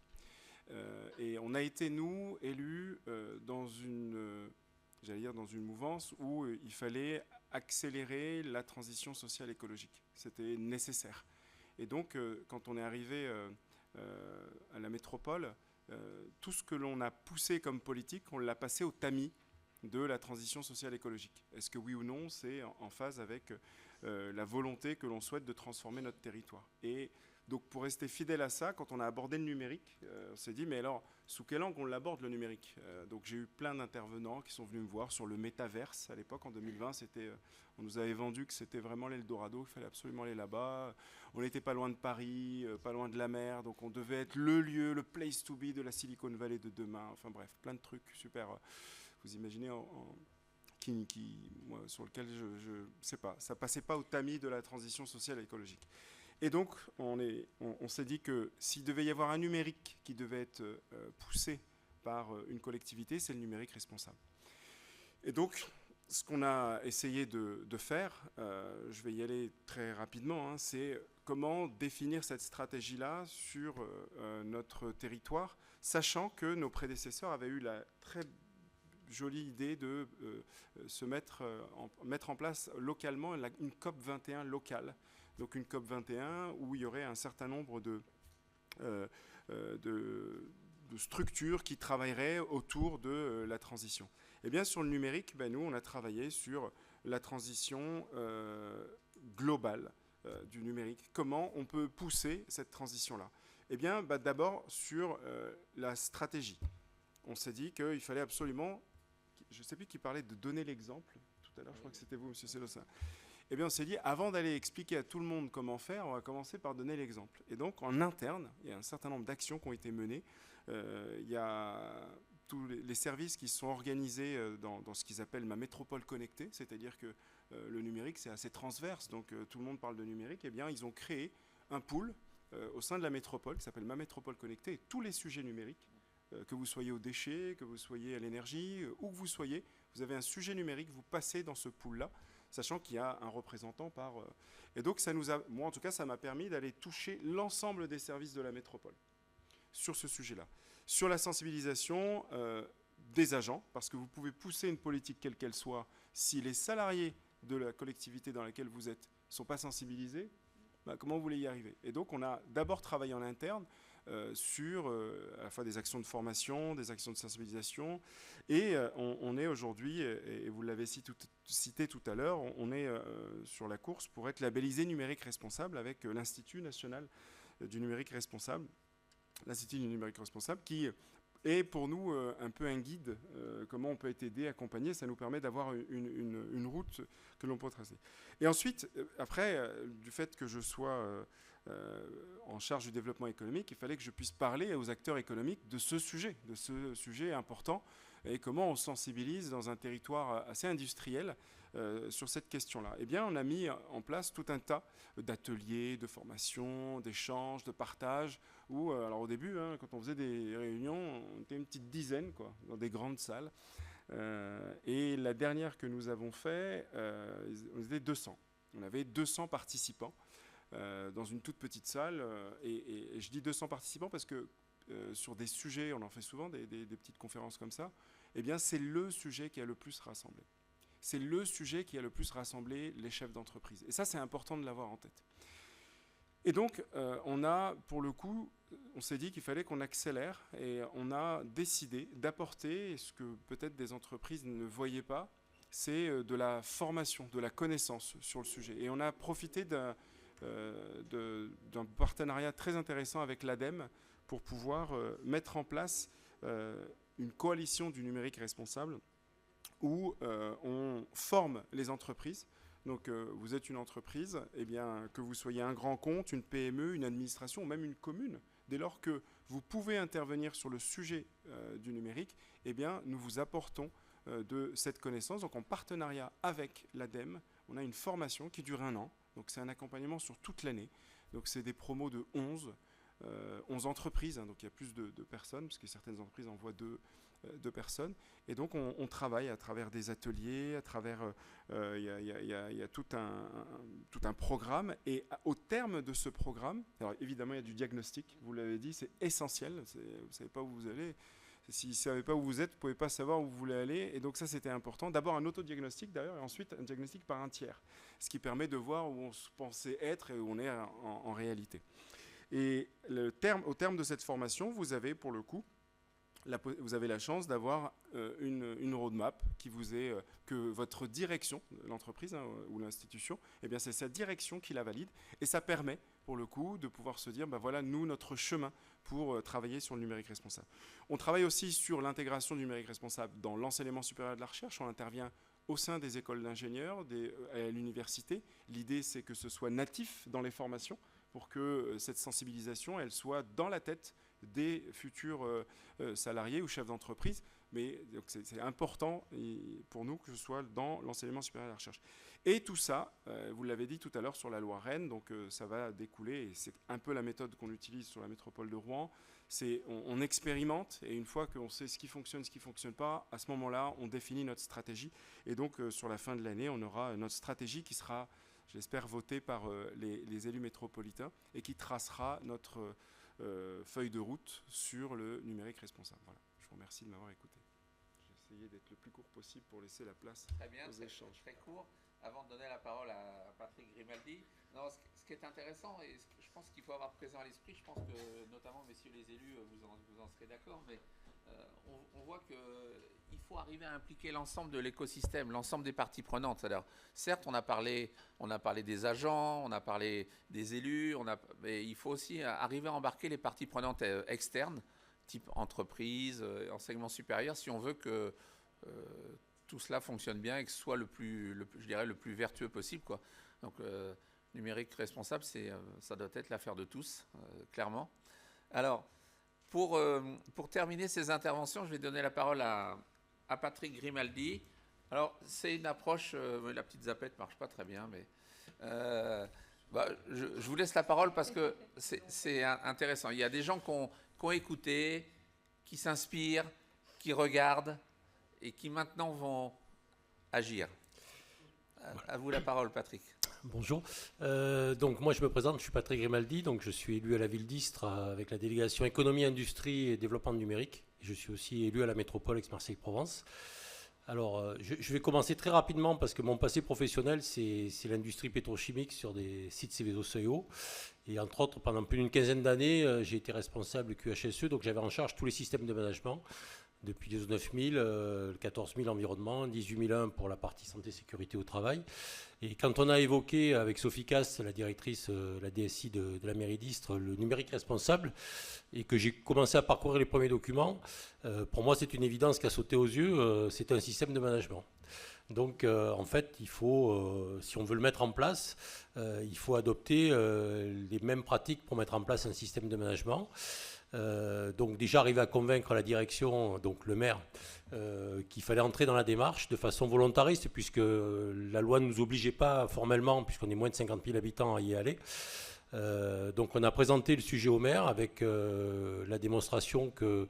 Et on a été, nous, élus dans une mouvance où il fallait accélérer la transition sociale écologique. C'était nécessaire. Et donc, quand on est arrivé à la métropole, tout ce que l'on a poussé comme politique, on l'a passé au tamis de la transition sociale écologique. Est-ce que oui ou non, c'est en phase avec la volonté que l'on souhaite de transformer notre territoire? Et donc, pour rester fidèle à ça, quand on a abordé le numérique, on s'est dit, mais alors, sous quel angle on l'aborde, le numérique? Donc, j'ai eu plein d'intervenants qui sont venus me voir sur le métaverse. À l'époque, en 2020, on nous avait vendu que c'était vraiment l'Eldorado, qu'il fallait absolument aller là-bas. On n'était pas loin de Paris, pas loin de la mer, donc on devait être le lieu, le place to be de la Silicon Valley de demain. Enfin bref, plein de trucs super. Vous imaginez, moi, sur lequel je sais pas, ça passait pas au tamis de la transition sociale et écologique. Et donc, on s'est dit que s'il devait y avoir un numérique qui devait être poussé par une collectivité, c'est le numérique responsable. Et donc, ce qu'on a essayé de faire, je vais y aller très rapidement, hein, c'est comment définir cette stratégie-là sur notre territoire, sachant que nos prédécesseurs avaient eu la très jolie idée de mettre en place localement une COP 21 locale. Donc une COP 21 où il y aurait un certain nombre de structures qui travailleraient autour de la transition. Eh bien, sur le numérique, nous, on a travaillé sur la transition globale du numérique. Comment on peut pousser cette transition-là? Eh bien, d'abord sur la stratégie. On s'est dit qu'il fallait absolument... Je ne sais plus qui parlait de donner l'exemple. Tout à l'heure, je crois que c'était vous, M. Selossin. Eh bien, on s'est dit, avant d'aller expliquer à tout le monde comment faire, on va commencer par donner l'exemple. Et donc, en interne, il y a un certain nombre d'actions qui ont été menées. Il y a tous les services qui sont organisés dans ce qu'ils appellent ma métropole connectée, c'est-à-dire que le numérique, c'est assez transverse, donc tout le monde parle de numérique. Eh bien, ils ont créé un pool au sein de la métropole qui s'appelle ma métropole connectée, et tous les sujets numériques, que vous soyez aux déchets, que vous soyez à l'énergie, où que vous soyez, vous avez un sujet numérique, vous passez dans ce pool-là, sachant qu'il y a un représentant par... Et donc, moi, en tout cas, ça m'a permis d'aller toucher l'ensemble des services de la métropole sur ce sujet-là. Sur la sensibilisation des agents, parce que vous pouvez pousser une politique quelle qu'elle soit, si les salariés de la collectivité dans laquelle vous êtes ne sont pas sensibilisés, comment vous voulez y arriver? Et donc, on a d'abord travaillé en interne sur à la fois des actions de formation, des actions de sensibilisation, et on est aujourd'hui, et vous l'avez cité tout à l'heure, on est sur la course pour être labellisé numérique responsable avec l'Institut national du numérique responsable, l'Institut du numérique responsable, qui est pour nous un peu un guide, comment on peut être aidé, accompagné, ça nous permet d'avoir une route que l'on peut tracer. Et ensuite, après, du fait que je sois en charge du développement économique, il fallait que je puisse parler aux acteurs économiques de ce sujet important et comment on sensibilise dans un territoire assez industriel sur cette question-là. Eh bien, on a mis en place tout un tas d'ateliers, de formations, d'échanges, de partages, où, alors au début, quand on faisait des réunions, on était une petite dizaine, quoi, dans des grandes salles. Et la dernière que nous avons fait, on était 200. On avait 200 participants dans une toute petite salle. Et je dis 200 participants parce que sur des sujets, on en fait souvent des petites conférences comme ça, eh bien c'est le sujet qui a le plus rassemblé. C'est le sujet qui a le plus rassemblé les chefs d'entreprise. Et ça, c'est important de l'avoir en tête. Et donc, on a, pour le coup, on s'est dit qu'il fallait qu'on accélère et on a décidé d'apporter ce que peut-être des entreprises ne voyaient pas, c'est de la formation, de la connaissance sur le sujet. Et on a profité d'un partenariat très intéressant avec l'ADEME pour pouvoir mettre en place une coalition du numérique responsable où on forme les entreprises. Donc vous êtes une entreprise, eh bien, que vous soyez un grand compte, une PME, une administration ou même une commune, dès lors que vous pouvez intervenir sur le sujet du numérique, eh bien, nous vous apportons de cette connaissance. Donc en partenariat avec l'ADEME, on a une formation qui dure 1 an. Donc c'est un accompagnement sur toute l'année. Donc c'est des promos de 11 entreprises, donc il y a plus de personnes, parce que certaines entreprises envoient deux personnes. Et donc on travaille à travers des ateliers, à travers il y a tout un programme. Et au terme de ce programme, alors évidemment il y a du diagnostic, vous l'avez dit, c'est essentiel. Vous ne savez pas où vous allez. Si vous ne savez pas où vous êtes, vous ne pouvez pas savoir où vous voulez aller. Et donc ça, c'était important. D'abord un autodiagnostic d'ailleurs, et ensuite un diagnostic par un tiers. Ce qui permet de voir où on se pensait être et où on est en réalité. Et au terme de cette formation, vous avez pour le coup, vous avez la chance d'avoir une roadmap qui vous est, que votre direction, l'entreprise ou l'institution, eh bien c'est sa direction qui la valide. Et ça permet pour le coup de pouvoir se dire, ben voilà, nous, notre chemin pour travailler sur le numérique responsable. On travaille aussi sur l'intégration du numérique responsable dans l'enseignement supérieur de la recherche. On intervient au sein des écoles d'ingénieurs, à l'université. L'idée, c'est que ce soit natif dans les formations pour que cette sensibilisation, elle soit dans la tête des futurs salariés ou chefs d'entreprise. Mais c'est important pour nous que ce soit dans l'enseignement supérieur de la recherche. Et tout ça, vous l'avez dit tout à l'heure sur la loi Rennes, donc ça va découler, et c'est un peu la méthode qu'on utilise sur la métropole de Rouen, c'est on expérimente, et une fois qu'on sait ce qui fonctionne, ce qui ne fonctionne pas, à ce moment-là, on définit notre stratégie. Et donc sur la fin de l'année, on aura notre stratégie qui sera, j'espère, votée par les élus métropolitains et qui tracera notre feuille de route sur le numérique responsable. Voilà. Je vous remercie de m'avoir écouté. J'ai essayé d'être le plus court possible pour laisser la place aux échanges. Très court. Avant de donner la parole à Patrick Grimaldi, non, ce qui est intéressant, et je pense qu'il faut avoir présent à l'esprit, je pense que notamment, messieurs les élus, vous en serez d'accord, mais on voit qu'il faut arriver à impliquer l'ensemble de l'écosystème, l'ensemble des parties prenantes. Alors, certes, on a parlé des agents, on a parlé des élus, mais il faut aussi arriver à embarquer les parties prenantes externes, type entreprise, enseignement supérieur, si on veut que tout cela fonctionne bien et que ce soit le plus vertueux possible, quoi. Donc, numérique responsable, ça doit être l'affaire de tous, clairement. Alors, pour terminer ces interventions, je vais donner la parole à Patrick Grimaldi. Alors, c'est une approche, la petite zapette ne marche pas très bien, mais je vous laisse la parole parce que c'est intéressant. Il y a des gens qui ont écouté, qui s'inspirent, qui regardent et qui maintenant vont agir. À vous la parole, Patrick. Bonjour. Donc moi je me présente, je suis Patrick Grimaldi, donc je suis élu à la ville d'Istres avec la délégation économie, industrie et développement numérique. Je suis aussi élu à la métropole Aix-Marseille-Provence. Alors je vais commencer très rapidement parce que mon passé professionnel c'est l'industrie pétrochimique sur des sites Seveso-Seuillot. Et entre autres, pendant plus d'une quinzaine d'années, j'ai été responsable QHSE, donc j'avais en charge tous les systèmes de management. Depuis les 9000, 14 000 environnement, 18 001 pour la partie santé sécurité au travail. Et quand on a évoqué avec Sophie Casse, la directrice, la DSI de la mairie d'Istres, le numérique responsable, et que j'ai commencé à parcourir les premiers documents, pour moi c'est une évidence qui a sauté aux yeux, c'est un système de management. Donc en fait, il faut, si on veut le mettre en place, il faut adopter les mêmes pratiques pour mettre en place un système de management. Donc déjà arriver à convaincre la direction, donc le maire, qu'il fallait entrer dans la démarche de façon volontariste, puisque la loi ne nous obligeait pas formellement, puisqu'on est moins de 50 000 habitants à y aller. Donc on a présenté le sujet au maire avec la démonstration que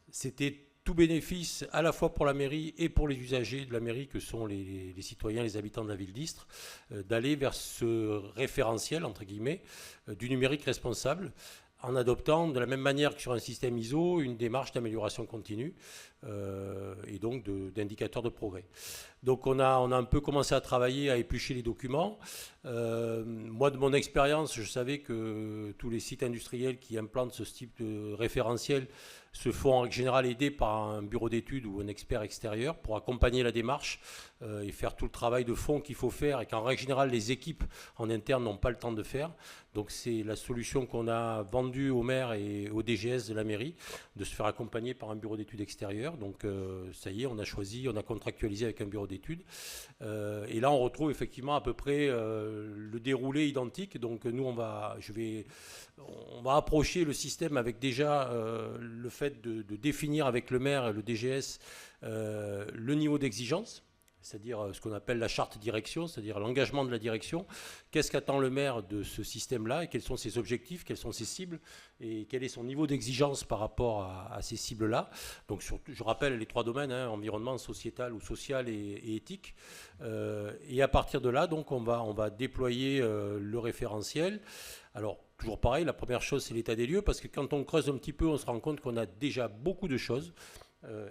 c'était tout bénéfice à la fois pour la mairie et pour les usagers de la mairie que sont les citoyens, les habitants de la ville d'Istres, d'aller vers ce référentiel, entre guillemets, du numérique responsable, en adoptant de la même manière que sur un système ISO, une démarche d'amélioration continue et donc d'indicateurs de progrès. Donc on a un peu commencé à travailler, à éplucher les documents. Moi, de mon expérience, je savais que tous les sites industriels qui implantent ce type de référentiel se font en général aider par un bureau d'études ou un expert extérieur pour accompagner la démarche et faire tout le travail de fond qu'il faut faire et qu'en règle générale, les équipes en interne n'ont pas le temps de faire. Donc c'est la solution qu'on a vendue au maire et au DGS de la mairie, de se faire accompagner par un bureau d'études extérieur. Donc ça y est, on a choisi, on a contractualisé avec un bureau d'études. Et là, on retrouve effectivement à peu près le déroulé identique. Donc nous, on va approcher le système avec déjà le fait de définir avec le maire et le DGS le niveau d'exigence, c'est-à-dire ce qu'on appelle la charte direction, c'est-à-dire l'engagement de la direction. Qu'est-ce qu'attend le maire de ce système-là et quels sont ses objectifs, quelles sont ses cibles et quel est son niveau d'exigence par rapport à ces cibles-là. Donc je rappelle les 3 domaines, environnement, sociétal ou social et éthique. Et à partir de là, donc, on va déployer le référentiel. Alors, toujours pareil, la première chose, c'est l'état des lieux, parce que quand on creuse un petit peu, on se rend compte qu'on a déjà beaucoup de choses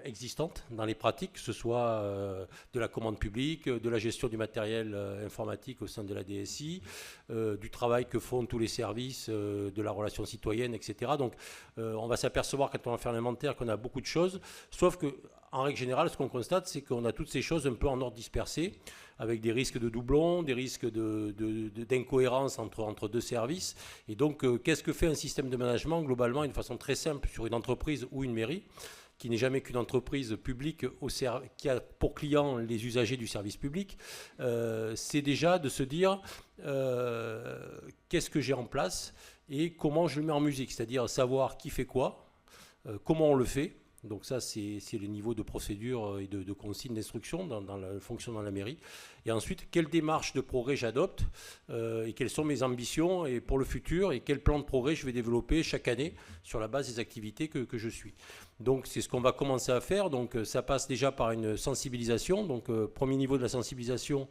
existantes dans les pratiques, que ce soit de la commande publique, de la gestion du matériel informatique au sein de la DSI, du travail que font tous les services de la relation citoyenne, etc. Donc on va s'apercevoir quand on va faire l'inventaire qu'on a beaucoup de choses, sauf que en règle générale, ce qu'on constate, c'est qu'on a toutes ces choses un peu en ordre dispersé, avec des risques de doublons, des risques d'incohérence entre 2 services. Et donc, qu'est-ce que fait un système de management, globalement, d'une façon très simple, sur une entreprise ou une mairie, qui n'est jamais qu'une entreprise publique qui a pour client les usagers du service public, c'est déjà de se dire qu'est-ce que j'ai en place et comment je le mets en musique, c'est-à-dire savoir qui fait quoi, comment on le fait. Donc ça, c'est le niveau de procédure et de consigne d'instruction dans la fonction dans la mairie. Et ensuite, quelle démarche de progrès j'adopte et quelles sont mes ambitions et pour le futur et quel plan de progrès je vais développer chaque année sur la base des activités que je suis. Donc c'est ce qu'on va commencer à faire. Donc ça passe déjà par une sensibilisation. Donc premier niveau de la sensibilisation,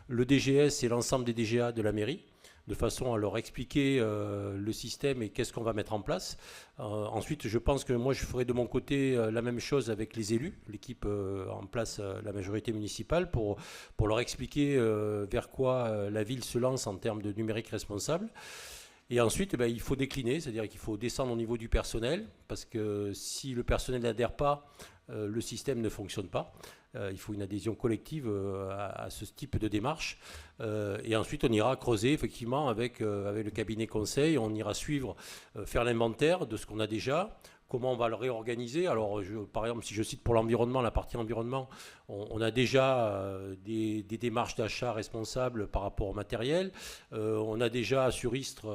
le DGS et l'ensemble des DGA de la mairie, de façon à leur expliquer le système et qu'est-ce qu'on va mettre en place. Ensuite, je pense que moi, je ferai de mon côté la même chose avec les élus, l'équipe en place, la majorité municipale, pour leur expliquer vers quoi la ville se lance en termes de numérique responsable. Et ensuite, il faut décliner, c'est-à-dire qu'il faut descendre au niveau du personnel, parce que si le personnel n'adhère pas, le système ne fonctionne pas. Il faut une adhésion collective à ce type de démarche. Et ensuite, on ira creuser effectivement avec le cabinet conseil. On ira suivre, faire l'inventaire de ce qu'on a déjà. Comment on va le réorganiser. Alors, par exemple, si je cite pour l'environnement, la partie environnement, on a déjà des démarches d'achat responsables par rapport au matériel. On a déjà sur Istres,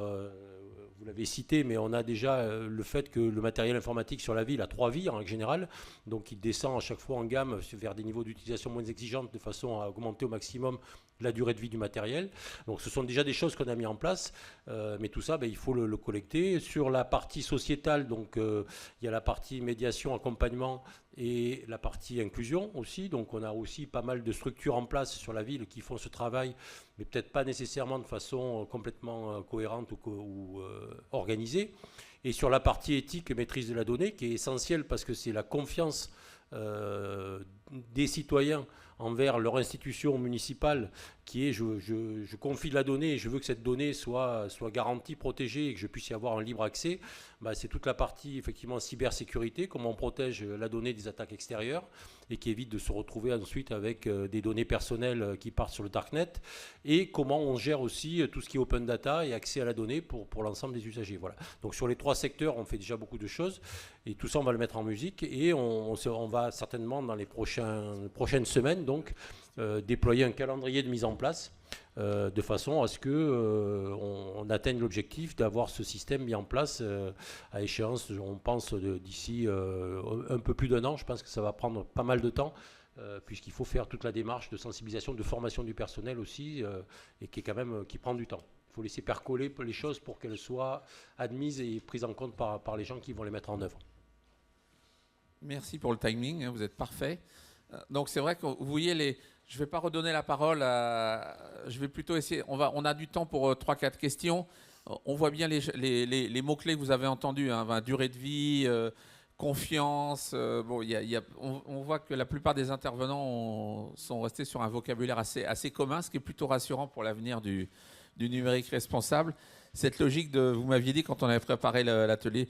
vous l'avez cité, mais on a déjà le fait que le matériel informatique sur la ville a 3 vies en règle générale, donc il descend à chaque fois en gamme vers des niveaux d'utilisation moins exigeants de façon à augmenter au maximum la durée de vie du matériel. Donc ce sont déjà des choses qu'on a mis en place, mais tout ça, il faut le collecter. Sur la partie sociétale, donc il y a la partie médiation, accompagnement et la partie inclusion aussi. Donc on a aussi pas mal de structures en place sur la ville qui font ce travail, mais peut-être pas nécessairement de façon complètement cohérente ou organisée. Et sur la partie éthique et maîtrise de la donnée, qui est essentielle parce que c'est la confiance des citoyens envers leur institution municipale, qui est je confie de la donnée et je veux que cette donnée soit garantie, protégée et que je puisse y avoir un libre accès. C'est toute la partie effectivement cybersécurité, comment on protège la donnée des attaques extérieures et qui évite de se retrouver ensuite avec des données personnelles qui partent sur le darknet, et comment on gère aussi tout ce qui est open data et accès à la donnée pour l'ensemble des usagers. Voilà. Donc sur les 3 secteurs, on fait déjà beaucoup de choses et tout ça, on va le mettre en musique et on va certainement dans les prochaines semaines donc déployer un calendrier de mise en place de façon à ce qu'on atteigne l'objectif d'avoir ce système mis en place à échéance, on pense, d'ici un peu plus d'1 an. Je pense que ça va prendre pas mal de temps. Puisqu'il faut faire toute la démarche de sensibilisation, de formation du personnel aussi, et qui prend du temps. Il faut laisser percoler les choses pour qu'elles soient admises et prises en compte par les gens qui vont les mettre en œuvre. Merci pour le timing, vous êtes parfait. Donc c'est vrai que vous voyez, je ne vais pas redonner la parole, je vais plutôt essayer, on a du temps pour 3-4 questions. On voit bien les mots-clés que vous avez entendus, hein, durée de vie, confiance. On voit que la plupart des intervenants sont restés sur un vocabulaire assez commun, ce qui est plutôt rassurant pour l'avenir du numérique responsable. Cette logique vous m'aviez dit quand on avait préparé l'atelier,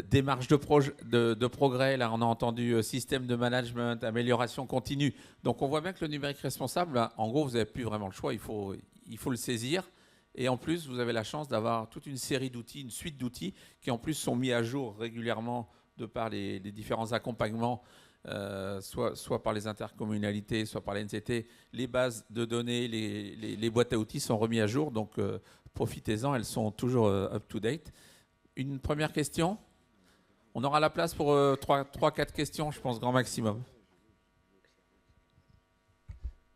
démarche de progrès, là on a entendu système de management, amélioration continue. Donc on voit bien que le numérique responsable, en gros vous n'avez plus vraiment le choix, il faut le saisir. Et en plus vous avez la chance d'avoir toute une série d'outils, une suite d'outils qui en plus sont mis à jour régulièrement de par les différents accompagnements, soit par les intercommunalités, soit par l'ANCT. Les bases de données, les boîtes à outils sont remis à jour, donc profitez-en, elles sont toujours up-to-date. Une première question? On aura la place pour 3-4 questions, je pense, grand maximum.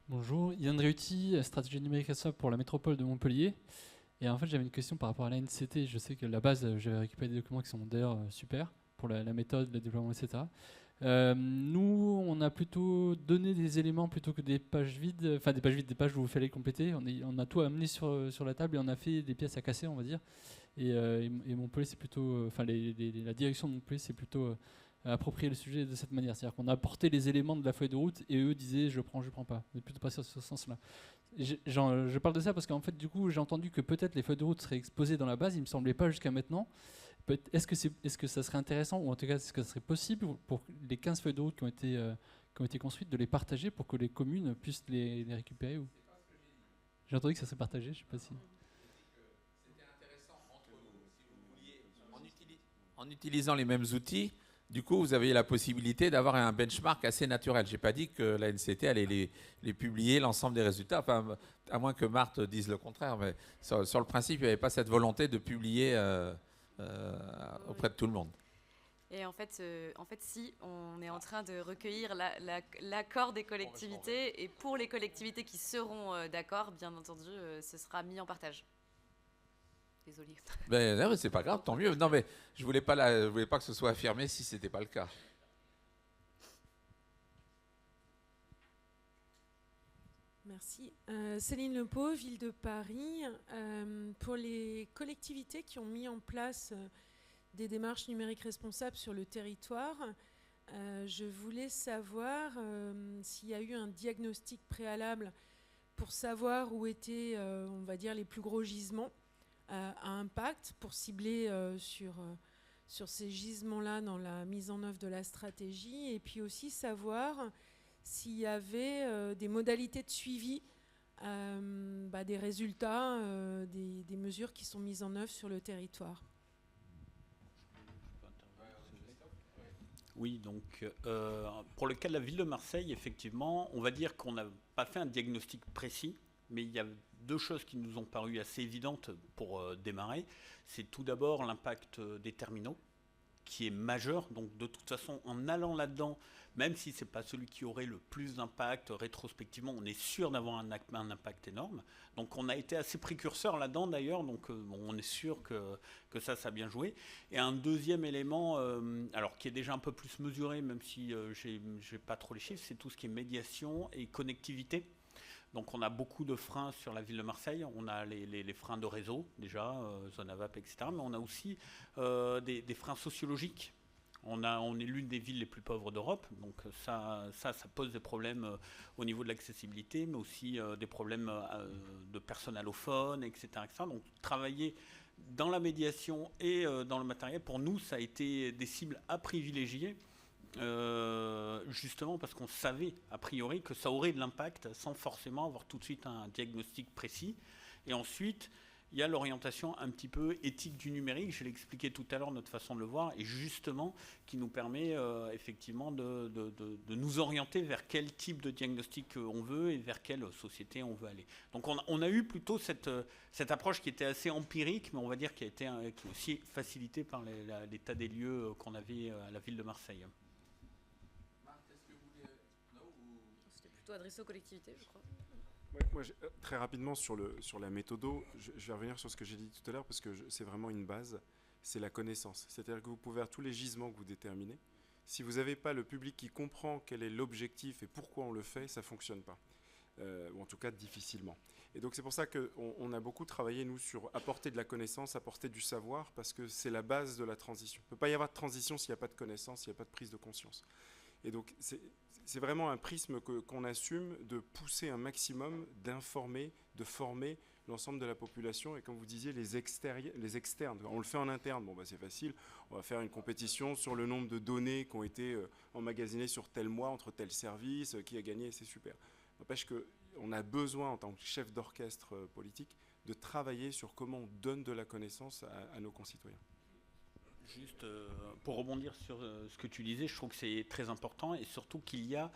Bonjour, Yann Dreuty, stratégie numérique responsable pour la métropole de Montpellier. Et en fait, j'avais une question par rapport à l'ANCT. Je sais que la base, j'avais récupéré des documents qui sont d'ailleurs super pour la méthode, le développement, etc. Nous, on a plutôt donné des éléments plutôt que des pages vides, enfin des pages où il fallait compléter. On a tout amené sur la table et on a fait des pièces à casser, on va dire. Et Montpellier, c'est plutôt, la direction de Montpellier, c'est plutôt approprier le sujet de cette manière. C'est-à-dire qu'on a apporté les éléments de la feuille de route et eux disaient je prends pas. On est plutôt passé sur ce sens-là. Je parle de ça parce qu'en fait, du coup, j'ai entendu que peut-être les feuilles de route seraient exposées dans la base. Il me semblait pas jusqu'à maintenant. Est-ce que ça serait intéressant, ou en tout cas, est-ce que ça serait possible pour les 15 feuilles de route qui ont été construites, de les partager pour que les communes puissent les récupérer J'ai entendu que ça serait partagé, je ne sais pas si... C'était intéressant entre vous, si vous vouliez, en utilisant les mêmes outils, du coup, vous aviez la possibilité d'avoir un benchmark assez naturel. Je n'ai pas dit que la NCT allait les publier, l'ensemble des résultats, enfin, à moins que Marthe dise le contraire, mais sur le principe, il n'y avait pas cette volonté de publier... auprès de tout le monde. Et en fait, si, on est en train de recueillir l'accord des collectivités, et pour les collectivités qui seront d'accord, bien entendu, ce sera mis en partage. Désolée. Non, c'est pas grave, tant mieux. Non, mais je voulais pas que ce soit affirmé si c'était pas le cas. Merci. Céline Lepeau, Ville de Paris. Pour les collectivités qui ont mis en place des démarches numériques responsables sur le territoire, je voulais savoir s'il y a eu un diagnostic préalable pour savoir où étaient, on va dire, les plus gros gisements à impact, pour cibler sur ces gisements-là dans la mise en œuvre de la stratégie, et puis aussi savoir s'il y avait des modalités de suivi des résultats, des mesures qui sont mises en œuvre sur le territoire. Oui, donc pour le cas de la ville de Marseille, effectivement, on va dire qu'on n'a pas fait un diagnostic précis, mais il y a deux choses qui nous ont paru assez évidentes pour démarrer. C'est tout d'abord l'impact des terminaux, qui est majeur. Donc de toute façon, en allant là-dedans, même si ce n'est pas celui qui aurait le plus d'impact, rétrospectivement, on est sûr d'avoir un impact énorme. Donc on a été assez précurseur là-dedans d'ailleurs, donc on est sûr que ça a bien joué. Et un deuxième élément, alors qui est déjà un peu plus mesuré, même si je n'ai pas trop les chiffres, c'est tout ce qui est médiation et connectivité. Donc on a beaucoup de freins sur la ville de Marseille, on a les freins de réseau déjà, zone AVAP, etc. Mais on a aussi des freins sociologiques. On est l'une des villes les plus pauvres d'Europe, donc ça pose des problèmes au niveau de l'accessibilité, mais aussi des problèmes de personnes allophones, etc., etc. Donc travailler dans la médiation et dans le matériel, pour nous, ça a été des cibles à privilégier. Justement parce qu'on savait a priori que ça aurait de l'impact sans forcément avoir tout de suite un diagnostic précis. Et ensuite, il y a l'orientation un petit peu éthique du numérique, je l'ai expliqué tout à l'heure, notre façon de le voir, et justement qui nous permet effectivement de nous orienter vers quel type de diagnostic on veut et vers quelle société on veut aller. Donc on a eu plutôt cette approche qui était assez empirique, mais on va dire qui a été qui est aussi facilitée par l'état des lieux qu'on avait à la ville de Marseille. C'était plutôt adressé aux collectivités, je crois. Ouais, moi, très rapidement sur la méthodo, je vais revenir sur ce que j'ai dit tout à l'heure parce que c'est vraiment une base, c'est la connaissance. C'est-à-dire que vous pouvez avoir tous les gisements que vous déterminez. Si vous n'avez pas le public qui comprend quel est l'objectif et pourquoi on le fait, ça ne fonctionne pas. Ou en tout cas difficilement. Et donc c'est pour ça qu'on a beaucoup travaillé, nous, sur apporter de la connaissance, apporter du savoir, parce que c'est la base de la transition. Il ne peut pas y avoir de transition s'il n'y a pas de connaissance, s'il n'y a pas de prise de conscience. Et donc c'est vraiment un prisme qu'on assume de pousser un maximum, d'informer, de former l'ensemble de la population. Et comme vous disiez, les externes, on le fait en interne, bon, bah, c'est facile, on va faire une compétition sur le nombre de données qui ont été emmagasinées sur tel mois, entre tel service, qui a gagné, c'est super. N'empêche qu'on a besoin, en tant que chef d'orchestre politique, de travailler sur comment on donne de la connaissance à nos concitoyens. Juste pour rebondir sur ce que tu disais, je trouve que c'est très important et surtout qu'il y a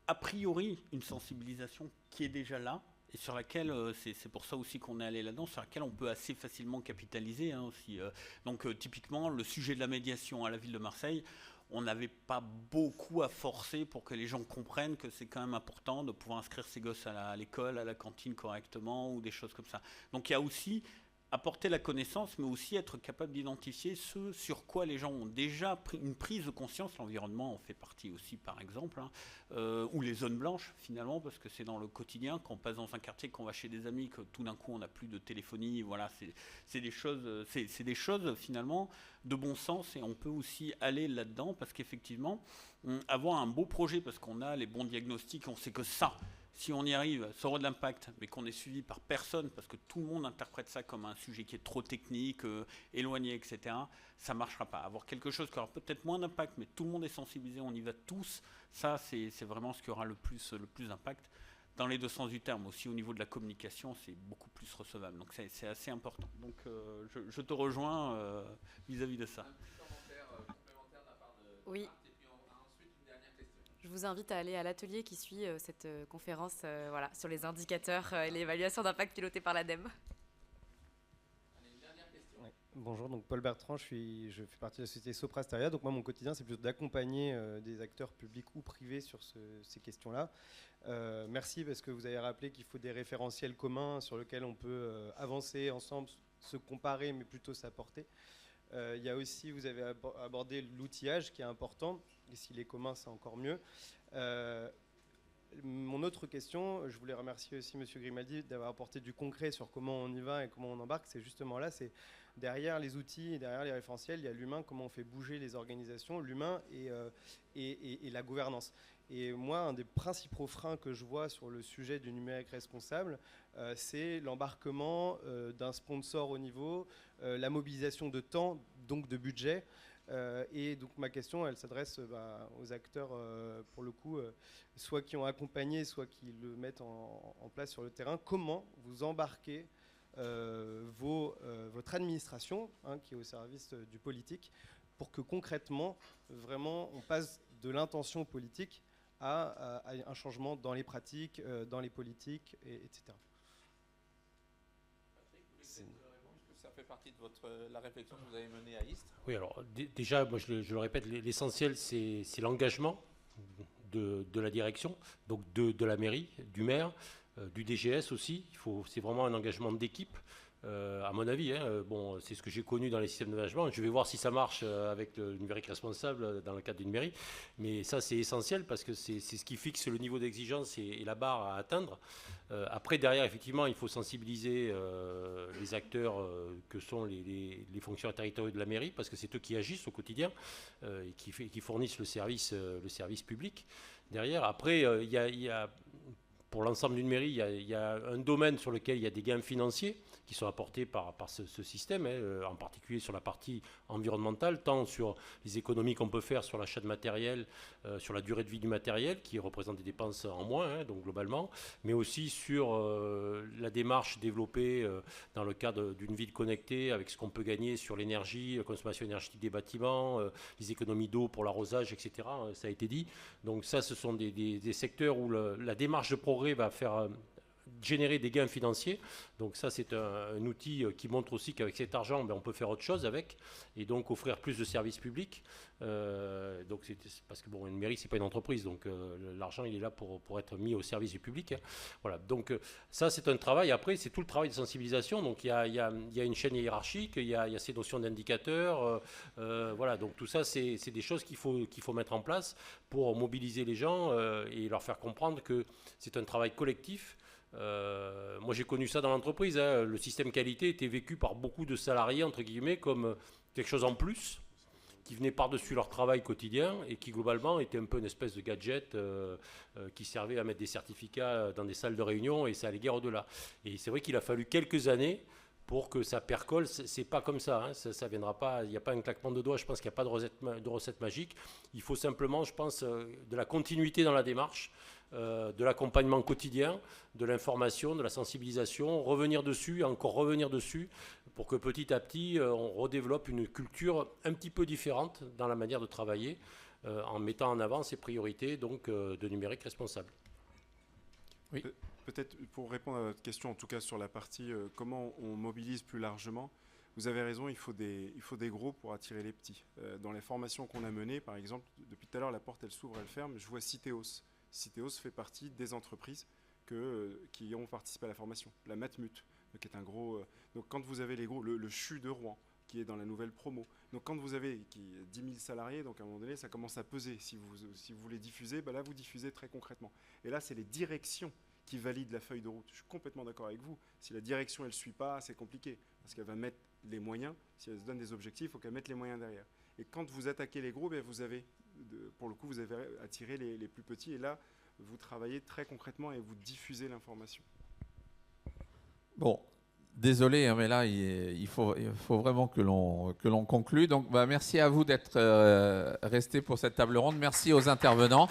a priori une sensibilisation qui est déjà là et sur laquelle, c'est pour ça aussi qu'on est allé là-dedans, sur laquelle on peut assez facilement capitaliser hein, aussi. Donc typiquement, le sujet de la médiation à la ville de Marseille, on n'avait pas beaucoup à forcer pour que les gens comprennent que c'est quand même important de pouvoir inscrire ses gosses à l'école, à la cantine correctement ou des choses comme ça. Donc il y a aussi apporter la connaissance, mais aussi être capable d'identifier ce sur quoi les gens ont déjà pris une prise de conscience. L'environnement en fait partie aussi, par exemple, hein, ou les zones blanches, finalement, parce que c'est dans le quotidien, quand on passe dans un quartier, qu'on va chez des amis, que tout d'un coup on n'a plus de téléphonie, voilà, c'est des choses, finalement, de bon sens, et on peut aussi aller là-dedans, parce qu'effectivement, avoir un beau projet, parce qu'on a les bons diagnostics, on sait que ça, si on y arrive, ça aura de l'impact, mais qu'on est suivi par personne, parce que tout le monde interprète ça comme un sujet qui est trop technique, éloigné, etc., ça ne marchera pas. Avoir quelque chose qui aura peut-être moins d'impact, mais tout le monde est sensibilisé, on y va tous, ça, c'est vraiment ce qui aura le plus d'impact. Dans les deux sens du terme, aussi au niveau de la communication, c'est beaucoup plus recevable. Donc c'est assez important. Donc je te rejoins vis-à-vis de ça. Un petit commentaire complémentaire de la part de Oui. Marthe, et puis ensuite une dernière question. Je vous invite à aller à l'atelier qui suit cette conférence voilà, sur les indicateurs et l'évaluation d'impact pilotée par l'ADEME. Allez, une dernière question. Ouais. Bonjour, donc Paul Bertrand, je fais partie de la société Soprasteria. Donc moi, mon quotidien, c'est plutôt d'accompagner des acteurs publics ou privés sur ces questions-là. Merci parce que vous avez rappelé qu'il faut des référentiels communs sur lesquels on peut avancer ensemble, se comparer, mais plutôt s'apporter. Il y a aussi, vous avez abordé l'outillage qui est important, et s'il est commun, c'est encore mieux. Mon autre question, je voulais remercier aussi M. Grimaldi d'avoir apporté du concret sur comment on y va et comment on embarque. C'est justement là, c'est derrière les outils et derrière les référentiels, il y a l'humain, comment on fait bouger les organisations, l'humain et la gouvernance. Et moi, un des principaux freins que je vois sur le sujet du numérique responsable, c'est l'embarquement d'un sponsor au niveau, la mobilisation de temps, donc de budget. Et donc ma question, elle s'adresse aux acteurs, pour le coup, soit qui ont accompagné, soit qui le mettent en place sur le terrain. Comment vous embarquez votre administration, hein, qui est au service du politique, pour que concrètement, vraiment, on passe de l'intention politique à un changement dans les pratiques, dans les politiques, etc. Patrick, vous voulez peut-être répondre, parce que ça fait partie de la réflexion que vous avez menée à Istres. Oui, alors déjà, moi je le répète, l'essentiel c'est l'engagement de la direction, donc de la mairie, du maire, du DGS aussi. C'est vraiment un engagement d'équipe. À mon avis, hein, bon, c'est ce que j'ai connu dans les systèmes de management. Je vais voir si ça marche avec le numérique responsable dans le cadre d'une mairie. Mais ça, c'est essentiel parce que c'est ce qui fixe le niveau d'exigence et la barre à atteindre. Après, derrière, effectivement, il faut sensibiliser les acteurs que sont les fonctionnaires territoriaux de la mairie parce que c'est eux qui agissent au quotidien et qui fournissent le service public. Derrière, après, il y a pour l'ensemble d'une mairie, il y a un domaine sur lequel il y a des gains financiers qui sont apportés par ce système, en particulier sur la partie environnementale, tant sur les économies qu'on peut faire sur l'achat de matériel, sur la durée de vie du matériel, qui représente des dépenses en moins, donc globalement, mais aussi sur la démarche développée dans le cadre d'une ville connectée, avec ce qu'on peut gagner sur l'énergie, la consommation énergétique des bâtiments, les économies d'eau pour l'arrosage, etc. Ça a été dit. Donc ça, ce sont des secteurs où la démarche de progrès va faire générer des gains financiers. Donc ça, c'est un outil qui montre aussi qu'avec cet argent, on peut faire autre chose avec, et donc offrir plus de services publics. Donc parce que une mairie, c'est pas une entreprise, donc l'argent, il est là pour être mis au service du public. Voilà. Donc ça, c'est un travail. Après, c'est tout le travail de sensibilisation. Donc il y a une chaîne hiérarchique, il y a ces notions d'indicateurs. Voilà. Donc tout ça, c'est des choses qu'il faut mettre en place pour mobiliser les gens et leur faire comprendre que c'est un travail collectif. Moi j'ai connu ça dans l'entreprise, le système qualité était vécu par beaucoup de salariés entre guillemets comme quelque chose en plus qui venait par-dessus leur travail quotidien et qui globalement était un peu une espèce de gadget qui servait à mettre des certificats dans des salles de réunion et ça allait guère au-delà. Et c'est vrai qu'il a fallu quelques années pour que ça percole. C'est pas comme ça, ça viendra pas, il n'y a pas un claquement de doigts, je pense qu'il n'y a pas de recette magique. Il faut simplement, je pense, de la continuité dans la démarche, de l'accompagnement quotidien, de l'information, de la sensibilisation, revenir dessus et encore revenir dessus pour que petit à petit on redéveloppe une culture un petit peu différente dans la manière de travailler en mettant en avant ces priorités donc, de numérique responsable. Oui. Peut-être pour répondre à votre question, en tout cas sur la partie comment on mobilise plus largement, vous avez raison, il faut des gros pour attirer les petits. Dans les formations qu'on a menées, par exemple, depuis tout à l'heure, la porte elle s'ouvre, elle ferme, je vois Citeos. Citeos fait partie des entreprises qui ont participé à la formation. La Matmut, qui est un gros... donc quand vous avez les gros, le CHU de Rouen, qui est dans la nouvelle promo. Donc quand vous avez 10 000 salariés, donc à un moment donné, ça commence à peser. Si vous voulez diffuser, là, vous diffusez très concrètement. Et là, c'est les directions qui valident la feuille de route. Je suis complètement d'accord avec vous. Si la direction, elle ne suit pas, c'est compliqué. Parce qu'elle va mettre les moyens. Si elle se donne des objectifs, il faut qu'elle mette les moyens derrière. Et quand vous attaquez les gros, vous avez... pour le coup, vous avez attiré les plus petits. Et là, vous travaillez très concrètement et vous diffusez l'information. Bon, désolé, mais là, il faut vraiment que l'on conclue. Donc, merci à vous d'être restés pour cette table ronde. Merci aux intervenants.